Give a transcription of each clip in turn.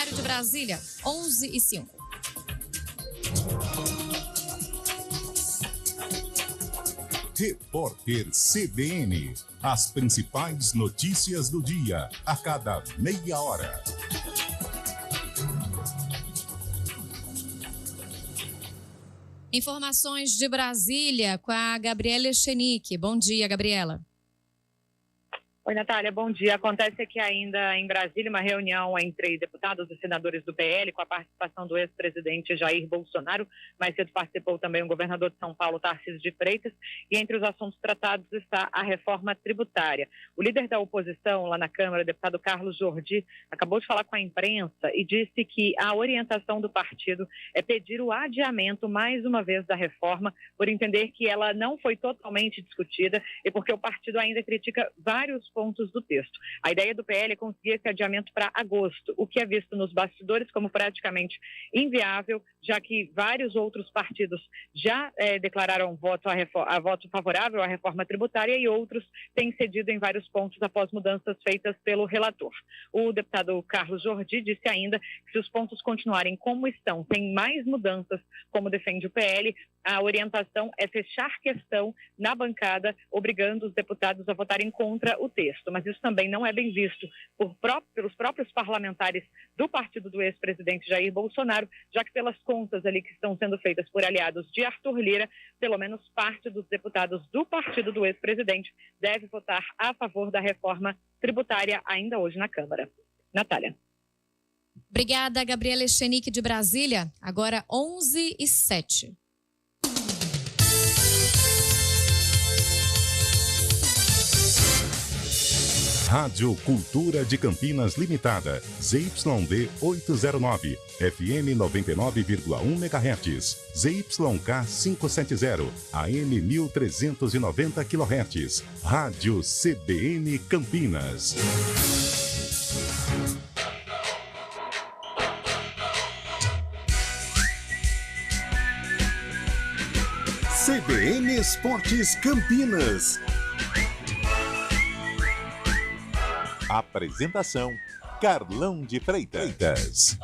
Horário de Brasília, 11h05. Repórter CBN. As principais notícias do dia, a cada meia hora. Informações de Brasília com a Gabriela Echenique. Bom dia, Gabriela. Oi, Natália, bom dia. Acontece aqui ainda em Brasília uma reunião entre deputados e senadores do PL com a participação do ex-presidente Jair Bolsonaro. Mais cedo participou também o governador de São Paulo, Tarcísio de Freitas, e entre os assuntos tratados está a reforma tributária. O líder da oposição lá na Câmara, o deputado Carlos Jordi, acabou de falar com a imprensa e disse que a orientação do partido é pedir o adiamento mais uma vez da reforma, por entender que ela não foi totalmente discutida e porque o partido ainda critica vários pontos do texto. A ideia do PL é conseguir esse adiamento para agosto, o que é visto nos bastidores como praticamente inviável, já que vários outros partidos já declararam voto favorável à reforma tributária e outros têm cedido em vários pontos após mudanças feitas pelo relator. O deputado Carlos Jordi disse ainda que se os pontos continuarem como estão, sem mais mudanças, como defende o PL, a orientação é fechar questão na bancada, obrigando os deputados a votarem contra o texto. Mas isso também não é bem visto pelos próprios parlamentares do partido do ex-presidente Jair Bolsonaro, já que pelas contas ali que estão sendo feitas por aliados de Arthur Lira, pelo menos parte dos deputados do partido do ex-presidente deve votar a favor da reforma tributária ainda hoje na Câmara. Natália. Obrigada, Gabriela Echenique de Brasília. Agora 11h07. Rádio Cultura de Campinas Limitada, ZYD 809, FM 99,1 MHz, ZYK 570, AM 1390 kHz, Rádio CBN Campinas. CBN Esportes Campinas. Apresentação: Carlão de Freitas.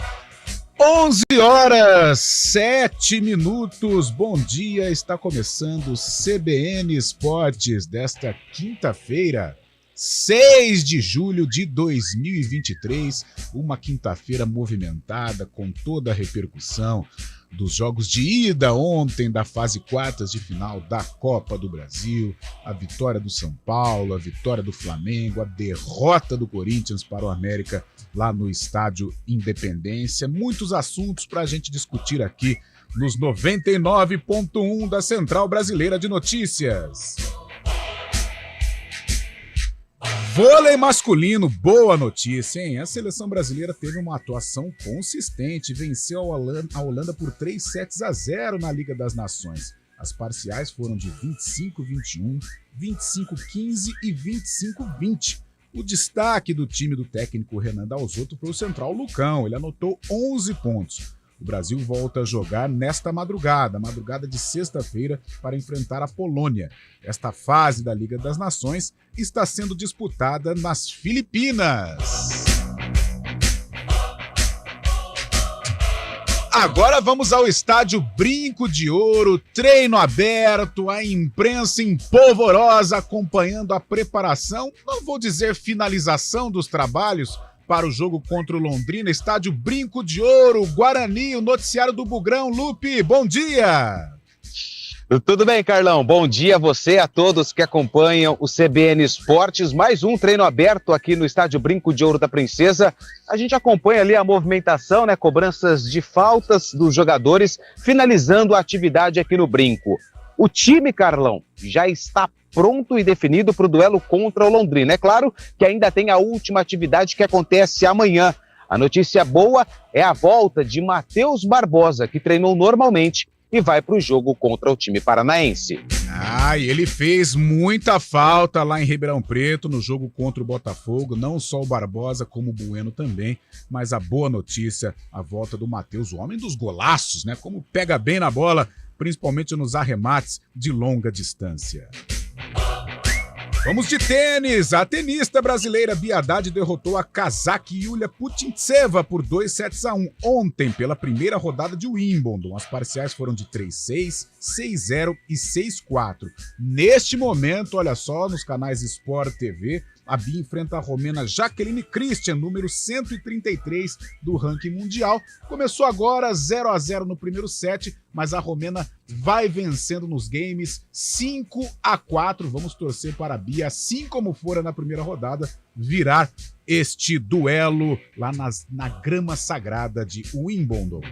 11h07. Bom dia, está começando o CBN Esportes desta quinta-feira, 6 de julho de 2023. Uma quinta-feira movimentada com toda a repercussão dos jogos de ida ontem da fase quartas de final da Copa do Brasil, a vitória do São Paulo, a vitória do Flamengo, a derrota do Corinthians para o América lá no Estádio Independência. Muitos assuntos para a gente discutir aqui nos 99.1 da Central Brasileira de Notícias. Vôlei masculino, boa notícia, hein? A seleção brasileira teve uma atuação consistente, venceu a Holanda por 3-0 na Liga das Nações. As parciais foram de 25-21, 25-15 e 25-20. O destaque do time do técnico Renan Dalzotto foi o central Lucão, ele anotou 11 pontos. O Brasil volta a jogar nesta madrugada de sexta-feira, para enfrentar a Polônia. Esta fase da Liga das Nações está sendo disputada nas Filipinas. Agora vamos ao estádio Brinco de Ouro, treino aberto, a imprensa empolvorosa acompanhando a preparação, não vou dizer finalização dos trabalhos, para o jogo contra o Londrina, estádio Brinco de Ouro, Guarani, o noticiário do Bugrão. Lupe, bom dia! Tudo bem, Carlão? Bom dia a você, a todos que acompanham o CBN Esportes. Mais um treino aberto aqui no estádio Brinco de Ouro da Princesa. A gente acompanha ali a movimentação, né? Cobranças de faltas dos jogadores, finalizando a atividade aqui no Brinco. O time, Carlão, já está pronto e definido para o duelo contra o Londrina. É claro que ainda tem a última atividade que acontece amanhã. A notícia boa é a volta de Matheus Barbosa, que treinou normalmente e vai para o jogo contra o time paranaense. E ele fez muita falta lá em Ribeirão Preto no jogo contra o Botafogo, não só o Barbosa como o Bueno também, mas a boa notícia, a volta do Matheus, o homem dos golaços, né? Como pega bem na bola, principalmente nos arremates de longa distância. Vamos de tênis. A tenista brasileira Bia Haddad derrotou a cazaque Yulia Putintseva por 2-1 ontem, pela primeira rodada de Wimbledon. As parciais foram de 3-6, 6-0 e 6-4. Neste momento, olha só, nos canais Sport TV, a Bia enfrenta a romena Jacqueline Christian, número 133 do ranking mundial. Começou agora 0-0 no primeiro set, mas a romena vai vencendo nos games 5-4. Vamos torcer para a Bia, assim como fora na primeira rodada, virar este duelo lá na grama sagrada de Wimbledon.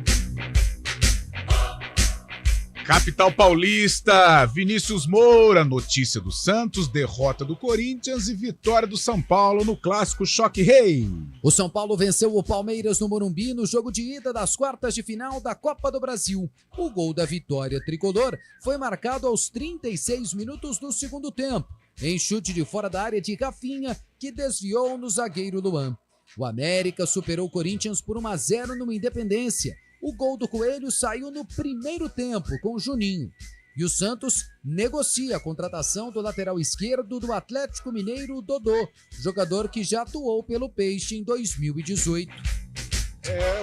Capital paulista, Vinícius Moura, notícia do Santos, derrota do Corinthians e vitória do São Paulo no clássico Choque Rei. O São Paulo venceu o Palmeiras no Morumbi no jogo de ida das quartas de final da Copa do Brasil. O gol da vitória tricolor foi marcado aos 36 minutos do segundo tempo, em chute de fora da área de Rafinha, que desviou no zagueiro Luan. O América superou o Corinthians por 1-0 numa Independência. O gol do Coelho saiu no primeiro tempo com o Juninho. E o Santos negocia a contratação do lateral esquerdo do Atlético Mineiro, Dodô, jogador que já atuou pelo Peixe em 2018.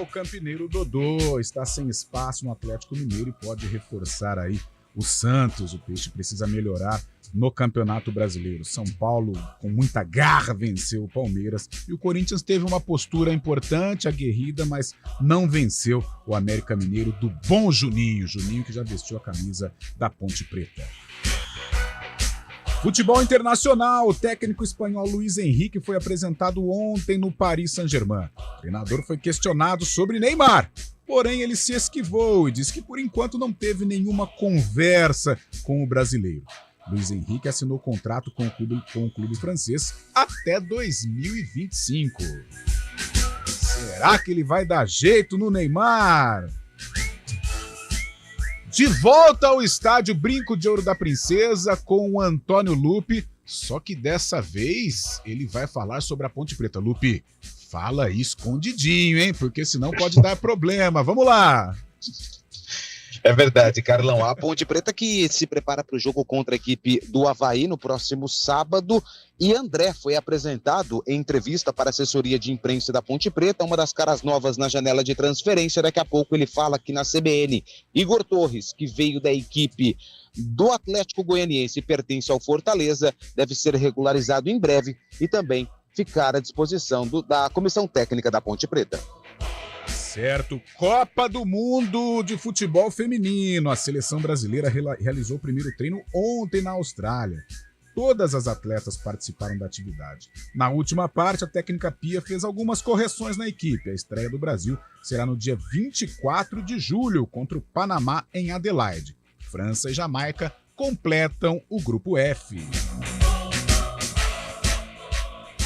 O campineiro Dodô está sem espaço no Atlético Mineiro e pode reforçar aí o Santos. O Peixe precisa melhorar no Campeonato Brasileiro. São Paulo, com muita garra, venceu o Palmeiras. E o Corinthians teve uma postura importante, aguerrida, mas não venceu o América Mineiro do bom Juninho. Juninho que já vestiu a camisa da Ponte Preta. Futebol internacional. O técnico espanhol Luis Henrique foi apresentado ontem no Paris Saint-Germain. O treinador foi questionado sobre Neymar. Porém, ele se esquivou e disse que por enquanto não teve nenhuma conversa com o brasileiro. Luis Henrique assinou contrato com o clube francês até 2025. Será que ele vai dar jeito no Neymar? De volta ao estádio Brinco de Ouro da Princesa com o Antônio Lupi, só que dessa vez ele vai falar sobre a Ponte Preta. Lupi, fala aí escondidinho, hein? Porque senão pode dar problema. Vamos lá! É verdade, Carlão. A Ponte Preta que se prepara para o jogo contra a equipe do Avaí no próximo sábado. E André foi apresentado em entrevista para a assessoria de imprensa da Ponte Preta, uma das caras novas na janela de transferência. Daqui a pouco ele fala aqui na CBN. Igor Torres, que veio da equipe do Atlético Goianiense e pertence ao Fortaleza, deve ser regularizado em breve e também ficar à disposição da comissão técnica da Ponte Preta. Certo, Copa do Mundo de Futebol Feminino. A seleção brasileira realizou o primeiro treino ontem na Austrália. Todas as atletas participaram da atividade. Na última parte, a técnica Pia fez algumas correções na equipe. A estreia do Brasil será no dia 24 de julho contra o Panamá em Adelaide. França e Jamaica completam o grupo F.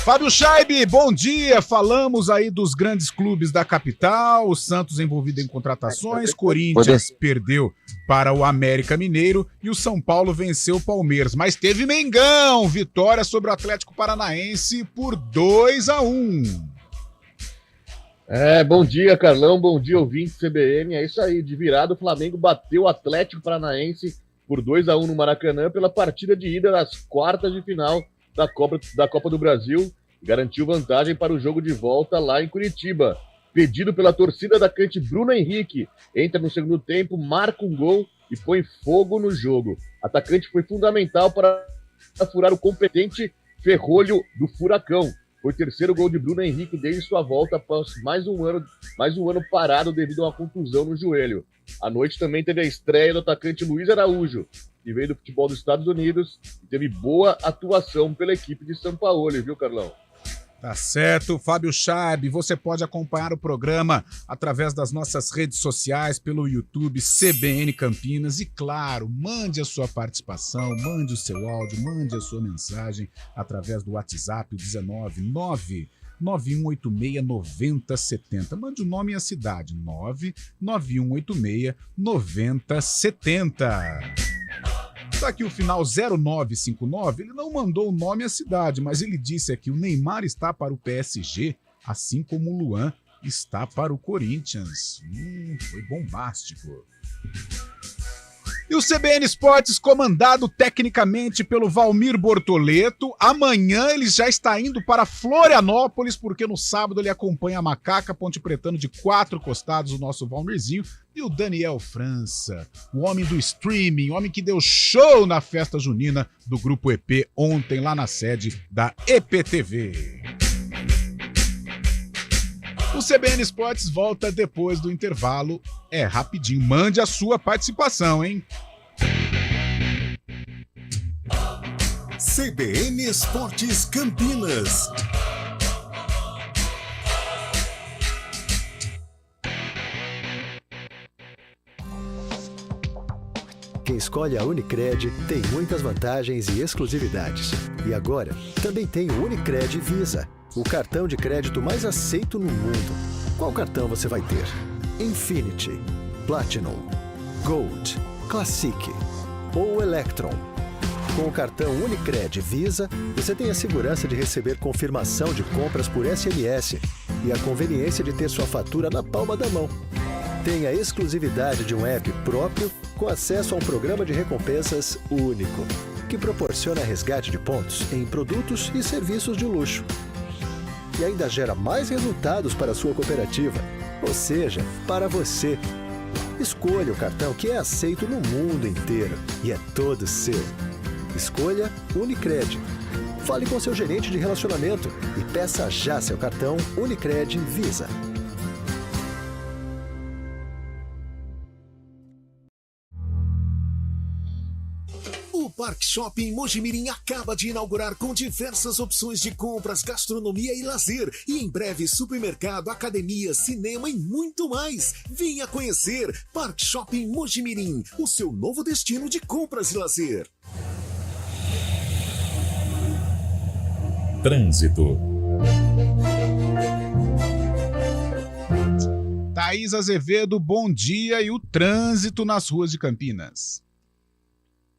Fábio Scheibe, bom dia. Falamos aí dos grandes clubes da capital, o Santos envolvido em contratações, Corinthians perdeu para o América Mineiro e o São Paulo venceu o Palmeiras. Mas teve Mengão, vitória sobre o Atlético Paranaense por 2-1. Bom dia, Carlão, bom dia, ouvinte CBN. É isso aí, de virada o Flamengo bateu o Atlético Paranaense por 2-1 no Maracanã pela partida de ida das quartas de final da Copa do Brasil, garantiu vantagem para o jogo de volta lá em Curitiba. Pedido pela torcida atacante Bruno Henrique, entra no segundo tempo, marca um gol e põe fogo no jogo. Atacante foi fundamental para furar o competente ferrolho do Furacão. Foi o terceiro gol de Bruno Henrique desde sua volta após mais um ano parado devido a uma contusão no joelho. À noite também teve a estreia do atacante Luiz Araújo, que veio do futebol dos Estados Unidos e teve boa atuação pela equipe de São Paulo, viu, Carlão? Tá certo, Fábio Scheibe. Você pode acompanhar o programa através das nossas redes sociais, pelo YouTube CBN Campinas e, claro, mande a sua participação, mande o seu áudio, mande a sua mensagem através do WhatsApp, o 19991869070. Mande o nome e a cidade, 991869070. Tá aqui o final 0959, ele não mandou o nome e a cidade, mas ele disse aqui, o Neymar está para o PSG, assim como o Luan está para o Corinthians. Foi bombástico. E o CBN Esportes, comandado tecnicamente pelo Valmir Bortoleto, amanhã ele já está indo para Florianópolis, porque no sábado ele acompanha a Macaca, Ponte Pretano de 4 costados, o nosso Valmirzinho, e o Daniel França, o homem do streaming, o homem que deu show na festa junina do Grupo EP ontem lá na sede da EPTV. O CBN Esportes volta depois do intervalo. É rapidinho. Mande a sua participação, hein? CBN Esportes Campinas. Quem escolhe a Unicred tem muitas vantagens e exclusividades. E agora, também tem o Unicred Visa, o cartão de crédito mais aceito no mundo. Qual cartão você vai ter? Infinity, Platinum, Gold, Classic ou Electron? Com o cartão Unicred Visa, você tem a segurança de receber confirmação de compras por SMS e a conveniência de ter sua fatura na palma da mão. Tem a exclusividade de um app próprio com acesso a um programa de recompensas único, que proporciona resgate de pontos em produtos e serviços de luxo. E ainda gera mais resultados para a sua cooperativa, ou seja, para você. Escolha o cartão que é aceito no mundo inteiro e é todo seu. Escolha Unicred. Fale com seu gerente de relacionamento e peça já seu cartão Unicred Visa. O Park Shopping Mojimirim acaba de inaugurar com diversas opções de compras, gastronomia e lazer. E em breve supermercado, academia, cinema e muito mais. Venha conhecer Park Shopping Mojimirim, o seu novo destino de compras e lazer. Trânsito. Thaís Azevedo, bom dia. E o trânsito nas ruas de Campinas.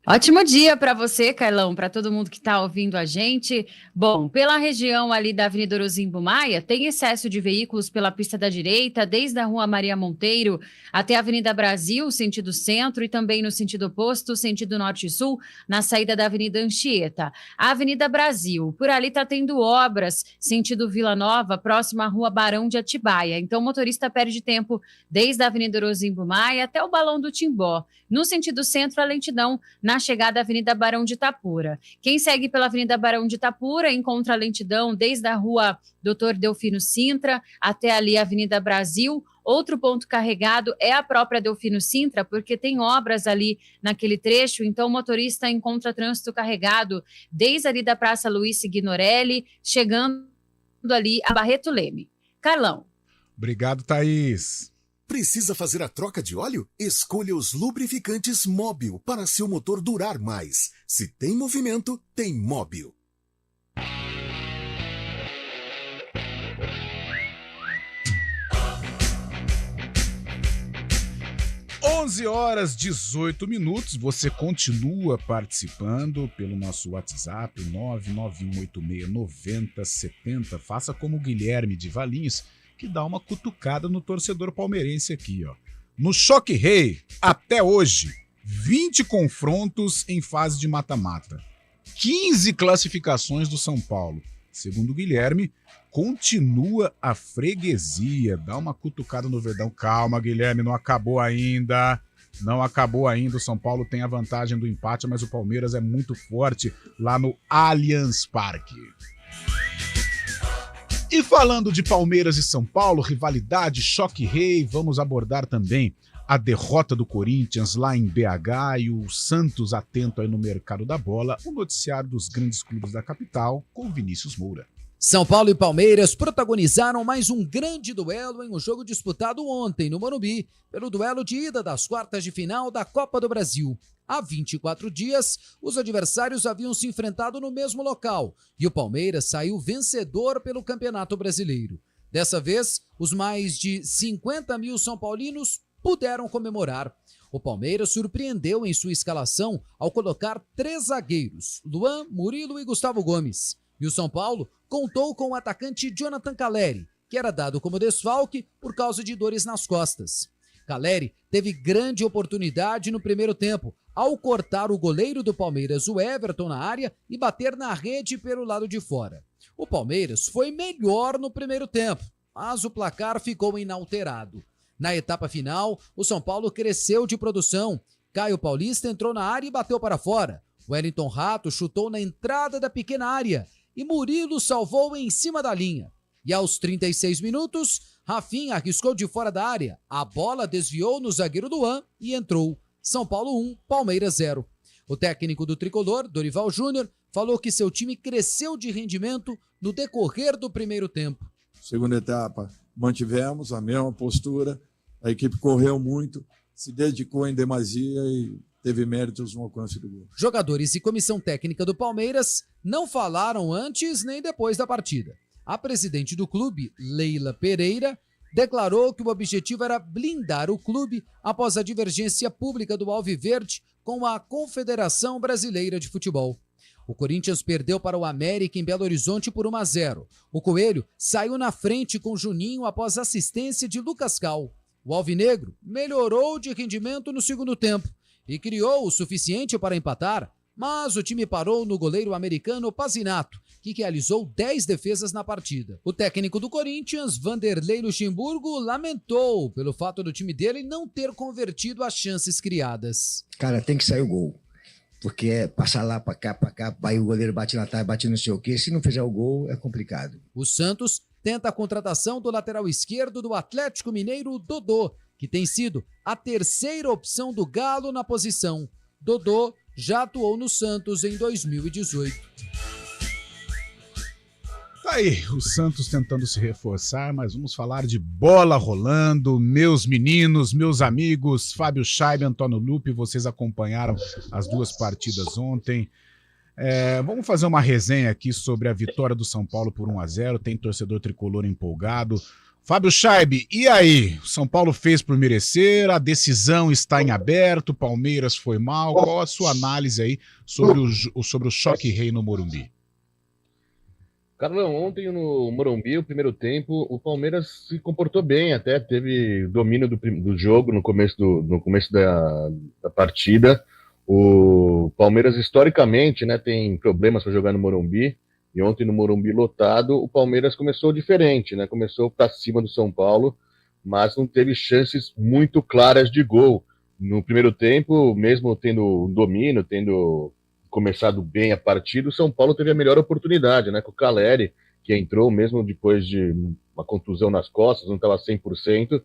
Ótimo dia para você, Carlão, para todo mundo que está ouvindo a gente. Bom, pela região ali da Avenida Orozimbo Maia, tem excesso de veículos pela pista da direita, desde a Rua Maria Monteiro até a Avenida Brasil, sentido centro, e também no sentido oposto, sentido norte e sul, na saída da Avenida Anchieta. A Avenida Brasil, por ali está tendo obras, sentido Vila Nova, próxima à Rua Barão de Atibaia. Então o motorista perde tempo desde a Avenida Orozimbo Maia até o Balão do Timbó. No sentido centro, a lentidão na chegada à Avenida Barão de Itapura. Quem segue pela Avenida Barão de Itapura encontra a lentidão desde a Rua Dr. Delfino Sintra até ali a Avenida Brasil. Outro ponto carregado é a própria Delfino Sintra, porque tem obras ali naquele trecho, então o motorista encontra trânsito carregado desde ali da Praça Luiz Signorelli, chegando ali a Barreto Leme. Carlão. Obrigado, Thaís. Precisa fazer a troca de óleo? Escolha os lubrificantes Móbil para seu motor durar mais. Se tem movimento, tem Móbil. 11h18. Você continua participando pelo nosso WhatsApp 991869070. Faça como o Guilherme de Valinhos, que dá uma cutucada no torcedor palmeirense aqui, ó. No Choque Rei, até hoje, 20 confrontos em fase de mata-mata. 15 classificações do São Paulo. Segundo o Guilherme, continua a freguesia. Dá uma cutucada no Verdão. Calma, Guilherme, não acabou ainda. Não acabou ainda. O São Paulo tem a vantagem do empate, mas o Palmeiras é muito forte lá no Allianz Parque. E falando de Palmeiras e São Paulo, rivalidade, choque rei, vamos abordar também a derrota do Corinthians lá em BH e o Santos atento aí no mercado da bola, o noticiário dos grandes clubes da capital com Vinícius Moura. São Paulo e Palmeiras protagonizaram mais um grande duelo em um jogo disputado ontem no Morumbi, pelo duelo de ida das quartas de final da Copa do Brasil. Há 24 dias, os adversários haviam se enfrentado no mesmo local e o Palmeiras saiu vencedor pelo Campeonato Brasileiro. Dessa vez, os mais de 50 mil são paulinos puderam comemorar. O Palmeiras surpreendeu em sua escalação ao colocar 3 zagueiros, Luan, Murilo e Gustavo Gomes. E o São Paulo contou com o atacante Jonathan Calleri, que era dado como desfalque por causa de dores nas costas. Caleri teve grande oportunidade no primeiro tempo, ao cortar o goleiro do Palmeiras, o Everton, na área e bater na rede pelo lado de fora. O Palmeiras foi melhor no primeiro tempo, mas o placar ficou inalterado. Na etapa final, o São Paulo cresceu de produção. Caio Paulista entrou na área e bateu para fora. Wellington Rato chutou na entrada da pequena área e Murilo salvou em cima da linha. E aos 36 minutos, Rafinha arriscou de fora da área. A bola desviou no zagueiro Luan e entrou. São Paulo 1, Palmeiras 0. O técnico do tricolor, Dorival Júnior, falou que seu time cresceu de rendimento no decorrer do primeiro tempo. Segunda etapa, mantivemos a mesma postura, a equipe correu muito, se dedicou em demasia e teve méritos no alcance do gol. Jogadores e comissão técnica do Palmeiras não falaram antes nem depois da partida. A presidente do clube, Leila Pereira, declarou que o objetivo era blindar o clube após a divergência pública do Alviverde com a Confederação Brasileira de Futebol. O Corinthians perdeu para o América em Belo Horizonte por 1-0. O Coelho saiu na frente com Juninho após assistência de Lucas Cal. O Alvinegro melhorou de rendimento no segundo tempo e criou o suficiente para empatar, mas o time parou no goleiro americano Pazinato, que realizou 10 defesas na partida. O técnico do Corinthians, Vanderlei Luxemburgo, lamentou pelo fato do time dele não ter convertido as chances criadas. Cara, tem que sair o gol. Porque é passar lá pra cá, aí o goleiro bate na trave, bate não sei o quê. Se não fizer o gol, é complicado. O Santos tenta a contratação do lateral esquerdo do Atlético Mineiro, Dodô, que tem sido a terceira opção do Galo na posição. Dodô já atuou no Santos em 2018. Tá aí, o Santos tentando se reforçar, mas vamos falar de bola rolando. Meus meninos, meus amigos, Fábio Scheib e Antônio Lupe, vocês acompanharam as duas partidas ontem. Vamos fazer uma resenha aqui sobre a vitória do São Paulo por 1-0, tem torcedor tricolor empolgado. Fábio Scheib, e aí? O São Paulo fez por merecer, a decisão está em aberto, o Palmeiras foi mal. Qual a sua análise aí sobre o choque rei no Morumbi? Carlão, ontem no Morumbi, o primeiro tempo, o Palmeiras se comportou bem, até teve domínio do jogo no começo da partida. O Palmeiras, historicamente, né, tem problemas para jogar no Morumbi, e ontem no Morumbi lotado, o Palmeiras começou diferente, né, começou para cima do São Paulo, mas não teve chances muito claras de gol. No primeiro tempo, mesmo tendo um domínio, tendo começado bem a partida, o São Paulo teve a melhor oportunidade, né, com o Caleri, que entrou mesmo depois de uma contusão nas costas, não estava 100%,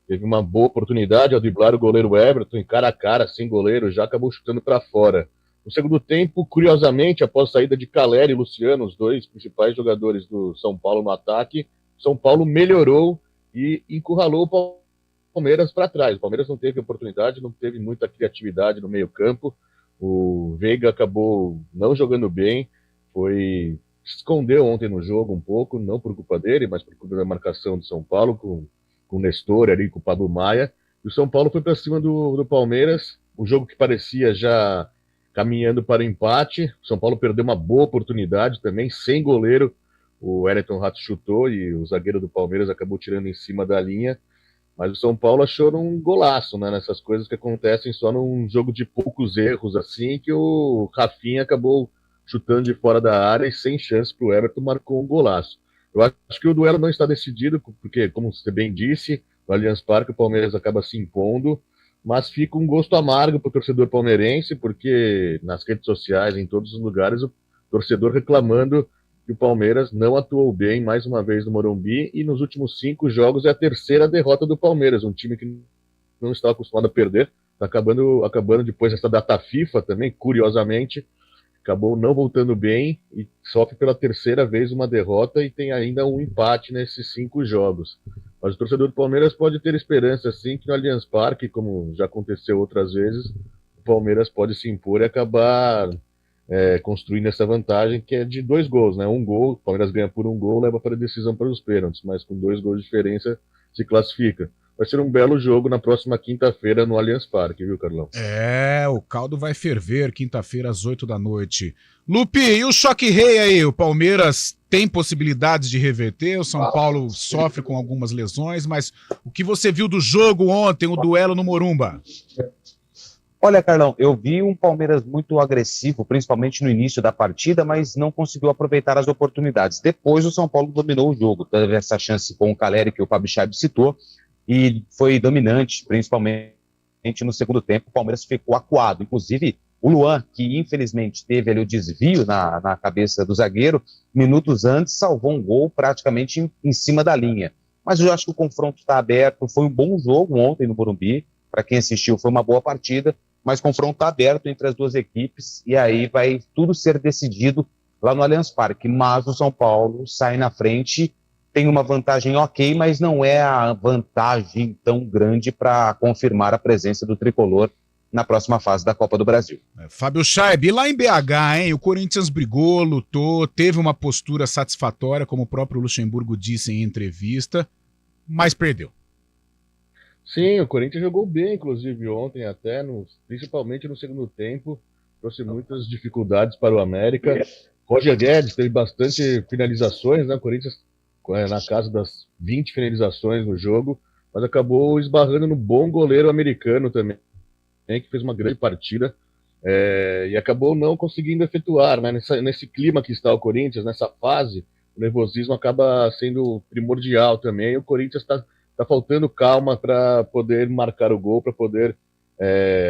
teve uma boa oportunidade ao driblar o goleiro Everton, em cara a cara, sem goleiro, já acabou chutando para fora. No segundo tempo, curiosamente, após a saída de Caleri e Luciano, os dois principais jogadores do São Paulo no ataque, São Paulo melhorou e encurralou o Palmeiras para trás. O Palmeiras não teve oportunidade, não teve muita criatividade no meio-campo. O Veiga acabou não jogando bem, se escondeu ontem no jogo um pouco, não por culpa dele, mas por culpa da marcação do São Paulo, com o Nestor ali, com o Pablo Maia. E o São Paulo foi para cima do Palmeiras, um jogo que parecia já caminhando para o empate. O São Paulo perdeu uma boa oportunidade também, sem goleiro. O Wellington Rato chutou e o zagueiro do Palmeiras acabou tirando em cima da linha. Mas o São Paulo achou um golaço, né, nessas coisas que acontecem só num jogo de poucos erros, assim, que o Rafinha acabou chutando de fora da área e sem chance para o Everton marcou um golaço. Eu acho que o duelo não está decidido, porque, como você bem disse, no Allianz Parque o Palmeiras acaba se impondo, mas fica um gosto amargo para o torcedor palmeirense, porque nas redes sociais, em todos os lugares, o torcedor reclamando que o Palmeiras não atuou bem mais uma vez no Morumbi, e nos últimos 5 jogos é a terceira derrota do Palmeiras, um time que não está acostumado a perder, está acabando depois dessa data FIFA também, curiosamente, acabou não voltando bem e sofre pela terceira vez uma derrota e tem ainda um empate nesses 5 jogos. Mas o torcedor do Palmeiras pode ter esperança, sim, que no Allianz Parque, como já aconteceu outras vezes, o Palmeiras pode se impor e acabar construindo essa vantagem, que é de 2 gols, né? Um gol, o Palmeiras ganha por 1 gol, leva para a decisão para os pênaltis, mas com 2 gols de diferença se classifica. vai ser um belo jogo na próxima quinta-feira no Allianz Parque, viu, Carlão? O caldo vai ferver quinta-feira às 8 da noite. Lupe, e o choque rei aí? O Palmeiras tem possibilidades de reverter, o São Paulo sofre com algumas lesões, mas o que você viu do jogo ontem, o duelo no Morumba? Olha, Carlão, eu vi um Palmeiras muito agressivo, principalmente no início da partida, mas não conseguiu aproveitar as oportunidades. Depois o São Paulo dominou o jogo, teve essa chance com o Caleri, que o Fábio Chaib citou, e foi dominante, principalmente no segundo tempo. O Palmeiras ficou acuado, inclusive o Luan, que infelizmente teve ali o desvio na cabeça do zagueiro, minutos antes salvou um gol praticamente em cima da linha. Mas eu acho que o confronto está aberto, foi um bom jogo ontem no Morumbi, para quem assistiu foi uma boa partida, mas confronto está aberto entre as duas equipes e aí vai tudo ser decidido lá no Allianz Parque. Mas o São Paulo sai na frente, tem uma vantagem ok, mas não é a vantagem tão grande para confirmar a presença do tricolor na próxima fase da Copa do Brasil. Fábio Chaib, e lá em BH, hein? O Corinthians brigou, lutou, teve uma postura satisfatória, como o próprio Luxemburgo disse em entrevista, mas perdeu. Sim, o Corinthians jogou bem, inclusive, ontem até, principalmente no segundo tempo, trouxe muitas dificuldades para o América. Roger Guedes teve bastante finalizações, né? O Corinthians na casa das 20 finalizações no jogo, mas acabou esbarrando no bom goleiro americano também, que fez uma grande partida, e acabou não conseguindo efetuar, né? Nesse clima que está o Corinthians, nessa fase, o nervosismo acaba sendo primordial também, e o Corinthians está faltando calma para poder marcar o gol, para poder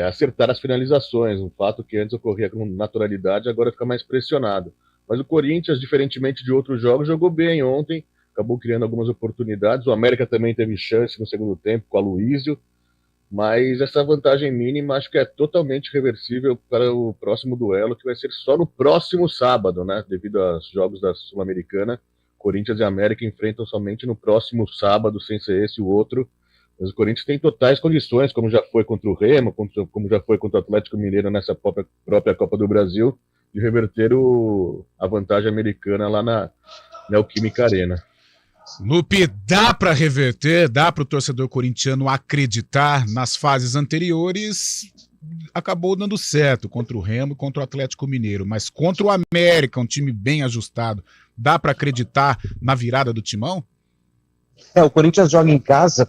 acertar as finalizações. Um fato que antes ocorria com naturalidade, agora fica mais pressionado. Mas o Corinthians, diferentemente de outros jogos, jogou bem ontem, acabou criando algumas oportunidades. O América também teve chance no segundo tempo com o Aloísio, mas essa vantagem mínima acho que é totalmente reversível para o próximo duelo, que vai ser só no próximo sábado, né? Devido aos jogos da Sul-Americana. Corinthians e América enfrentam somente no próximo sábado, sem ser esse o outro. Mas o Corinthians tem totais condições, como já foi contra o Remo, como já foi contra o Atlético Mineiro nessa própria Copa do Brasil, de reverter a vantagem americana lá na Neoquímica Arena. Lupe, dá para reverter, dá para o torcedor corintiano acreditar nas fases anteriores, acabou dando certo contra o Remo e contra o Atlético Mineiro, mas contra o América, um time bem ajustado, dá para acreditar na virada do timão? O Corinthians joga em casa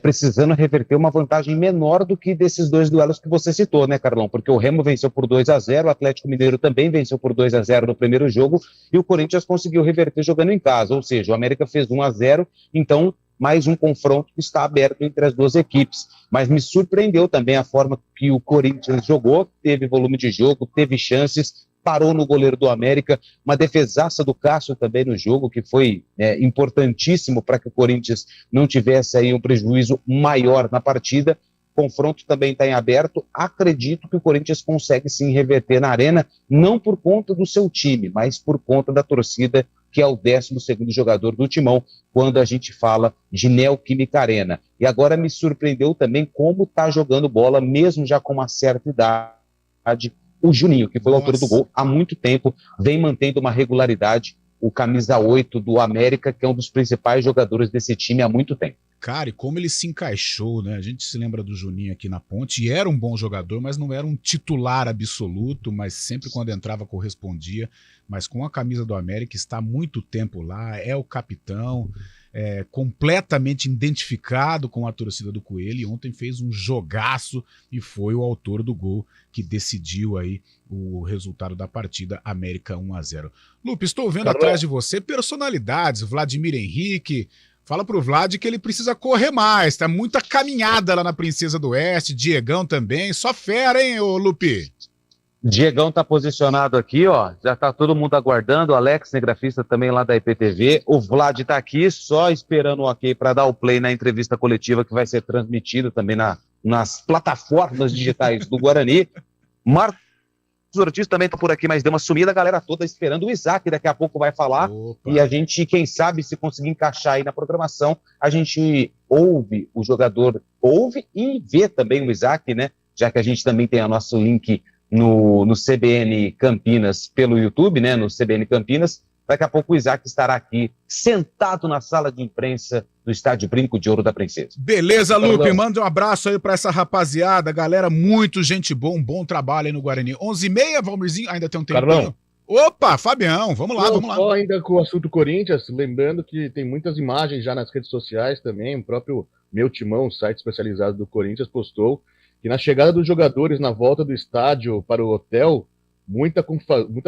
precisando reverter uma vantagem menor do que desses dois duelos que você citou, né, Carlão? Porque o Remo venceu por 2-0, o Atlético Mineiro também venceu por 2-0 no primeiro jogo, e o Corinthians conseguiu reverter jogando em casa, ou seja, o América fez 1-0, então mais um confronto que está aberto entre as duas equipes. Mas me surpreendeu também a forma que o Corinthians jogou, teve volume de jogo, teve chances, parou no goleiro do América, uma defesaça do Cássio também no jogo, que foi importantíssimo para que o Corinthians não tivesse aí um prejuízo maior na partida. O confronto também está em aberto. Acredito que o Corinthians consegue sim reverter na arena, não por conta do seu time, mas por conta da torcida, que é o 12º jogador do Timão, quando a gente fala de Neoquímica Arena. E agora me surpreendeu também como está jogando bola, mesmo já com uma certa idade, o Juninho, que foi o autor do gol há muito tempo, vem mantendo uma regularidade, o camisa 8 do América, que é um dos principais jogadores desse time há muito tempo. Cara, e como ele se encaixou, né? A gente se lembra do Juninho aqui na Ponte, e era um bom jogador, mas não era um titular absoluto, mas sempre quando entrava correspondia. Mas com a camisa do América, está há muito tempo lá, é o capitão, completamente identificado com a torcida do Coelho, e ontem fez um jogaço e foi o autor do gol que decidiu aí o resultado da partida, América 1-0. Lupe, estou vendo atrás de você personalidades, Vladimir Henrique. Fala pro Vlad que ele precisa correr mais, tá muita caminhada lá na Princesa do Oeste, Diegão também, só fera, hein, ô Lupe? Diegão tá posicionado aqui, ó, já tá todo mundo aguardando, o Alex, cinegrafista também lá da IPTV, o Vlad tá aqui só esperando o ok para dar o play na entrevista coletiva que vai ser transmitida também nas plataformas digitais do Guarani. Marcos Ortiz também tá por aqui, mas deu uma sumida, a galera toda esperando o Isaac, daqui a pouco vai falar. Opa. E a gente, quem sabe, se conseguir encaixar aí na programação, a gente ouve o jogador, ouve e vê também o Isaac, né, já que a gente também tem o nosso link no CBN Campinas pelo YouTube, né, no CBN Campinas, Daqui a pouco o Isaac estará aqui, sentado na sala de imprensa do Estádio Brinco de Ouro da Princesa. Beleza, Lupe, manda um abraço aí pra essa rapaziada, galera, muito gente boa, um bom trabalho aí no Guarani. 11h30, Valmirzinho, ainda tem um tempinho. Carlão. Opa, Fabião, vamos lá. Só ainda com o assunto Corinthians, lembrando que tem muitas imagens já nas redes sociais também, o próprio Meu Timão, o site especializado do Corinthians, postou que na chegada dos jogadores na volta do estádio para o hotel, muita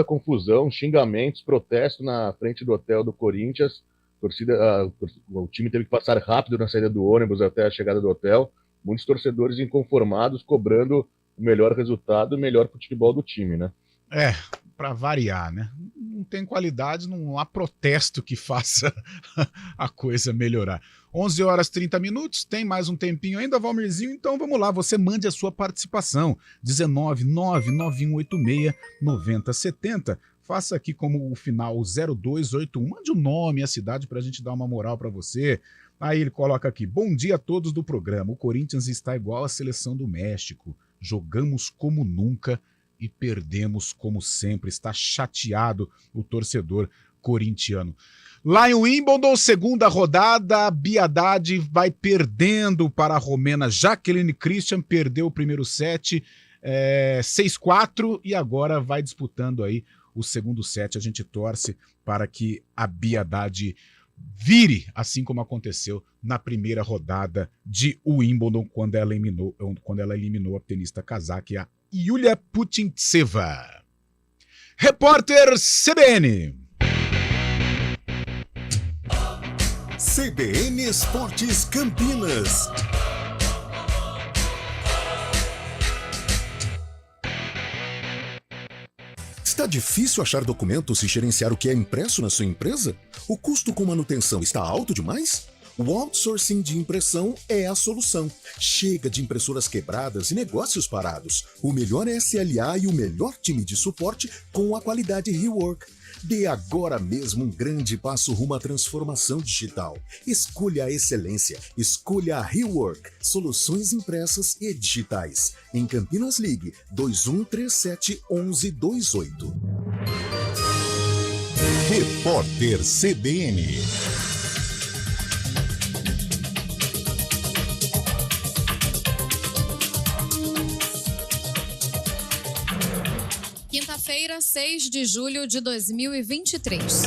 confusão, xingamentos, protesto na frente do hotel do Corinthians, o time teve que passar rápido na saída do ônibus até a chegada do hotel, muitos torcedores inconformados, cobrando o melhor resultado e o melhor futebol do time, né? Pra variar, né? Não tem qualidade, não há protesto que faça a coisa melhorar. 11h30, tem mais um tempinho ainda, Valmirzinho, então vamos lá, você mande a sua participação, 19991869070, faça aqui como o final 0281, mande o nome e a cidade pra gente dar uma moral pra você. Aí ele coloca aqui, bom dia a todos do programa, o Corinthians está igual à seleção do México, jogamos como nunca e perdemos como sempre, está chateado o torcedor corintiano. Lá em Wimbledon, segunda rodada, a Bia Haddad vai perdendo para a romena Jacqueline Christian, perdeu o primeiro set, 6-4, e agora vai disputando aí o segundo set. A gente torce para que a Bia Haddad vire, assim como aconteceu na primeira rodada de Wimbledon, quando ela eliminou a tenista cazaque, a Yulia Putintseva. Repórter CBN. CBN Esportes Campinas. Está difícil achar documentos e gerenciar o que é impresso na sua empresa? O custo com manutenção está alto demais? O outsourcing de impressão é a solução. Chega de impressoras quebradas e negócios parados. O melhor SLA e o melhor time de suporte com a qualidade Rework. Dê agora mesmo um grande passo rumo à transformação digital. Escolha a excelência. Escolha a Rework. Soluções impressas e digitais. Em Campinas, ligue 2137-1128. Repórter CBN. Quinta-feira, 6 de julho de 2023.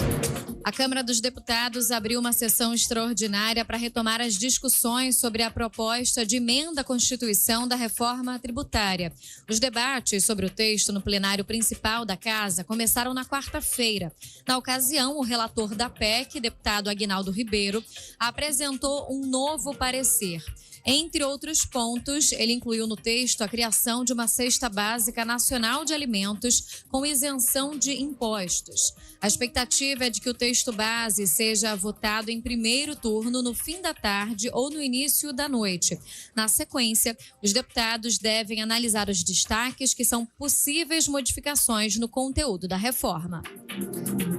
A Câmara dos Deputados abriu uma sessão extraordinária para retomar as discussões sobre a proposta de emenda à Constituição da reforma tributária. Os debates sobre o texto no plenário principal da Casa começaram na quarta-feira. Na ocasião, o relator da PEC, deputado Aguinaldo Ribeiro, apresentou um novo parecer. Entre outros pontos, ele incluiu no texto a criação de uma cesta básica nacional de alimentos com isenção de impostos. A expectativa é de que o texto base seja votado em primeiro turno no fim da tarde ou no início da noite. Na sequência, os deputados devem analisar os destaques que são possíveis modificações no conteúdo da reforma.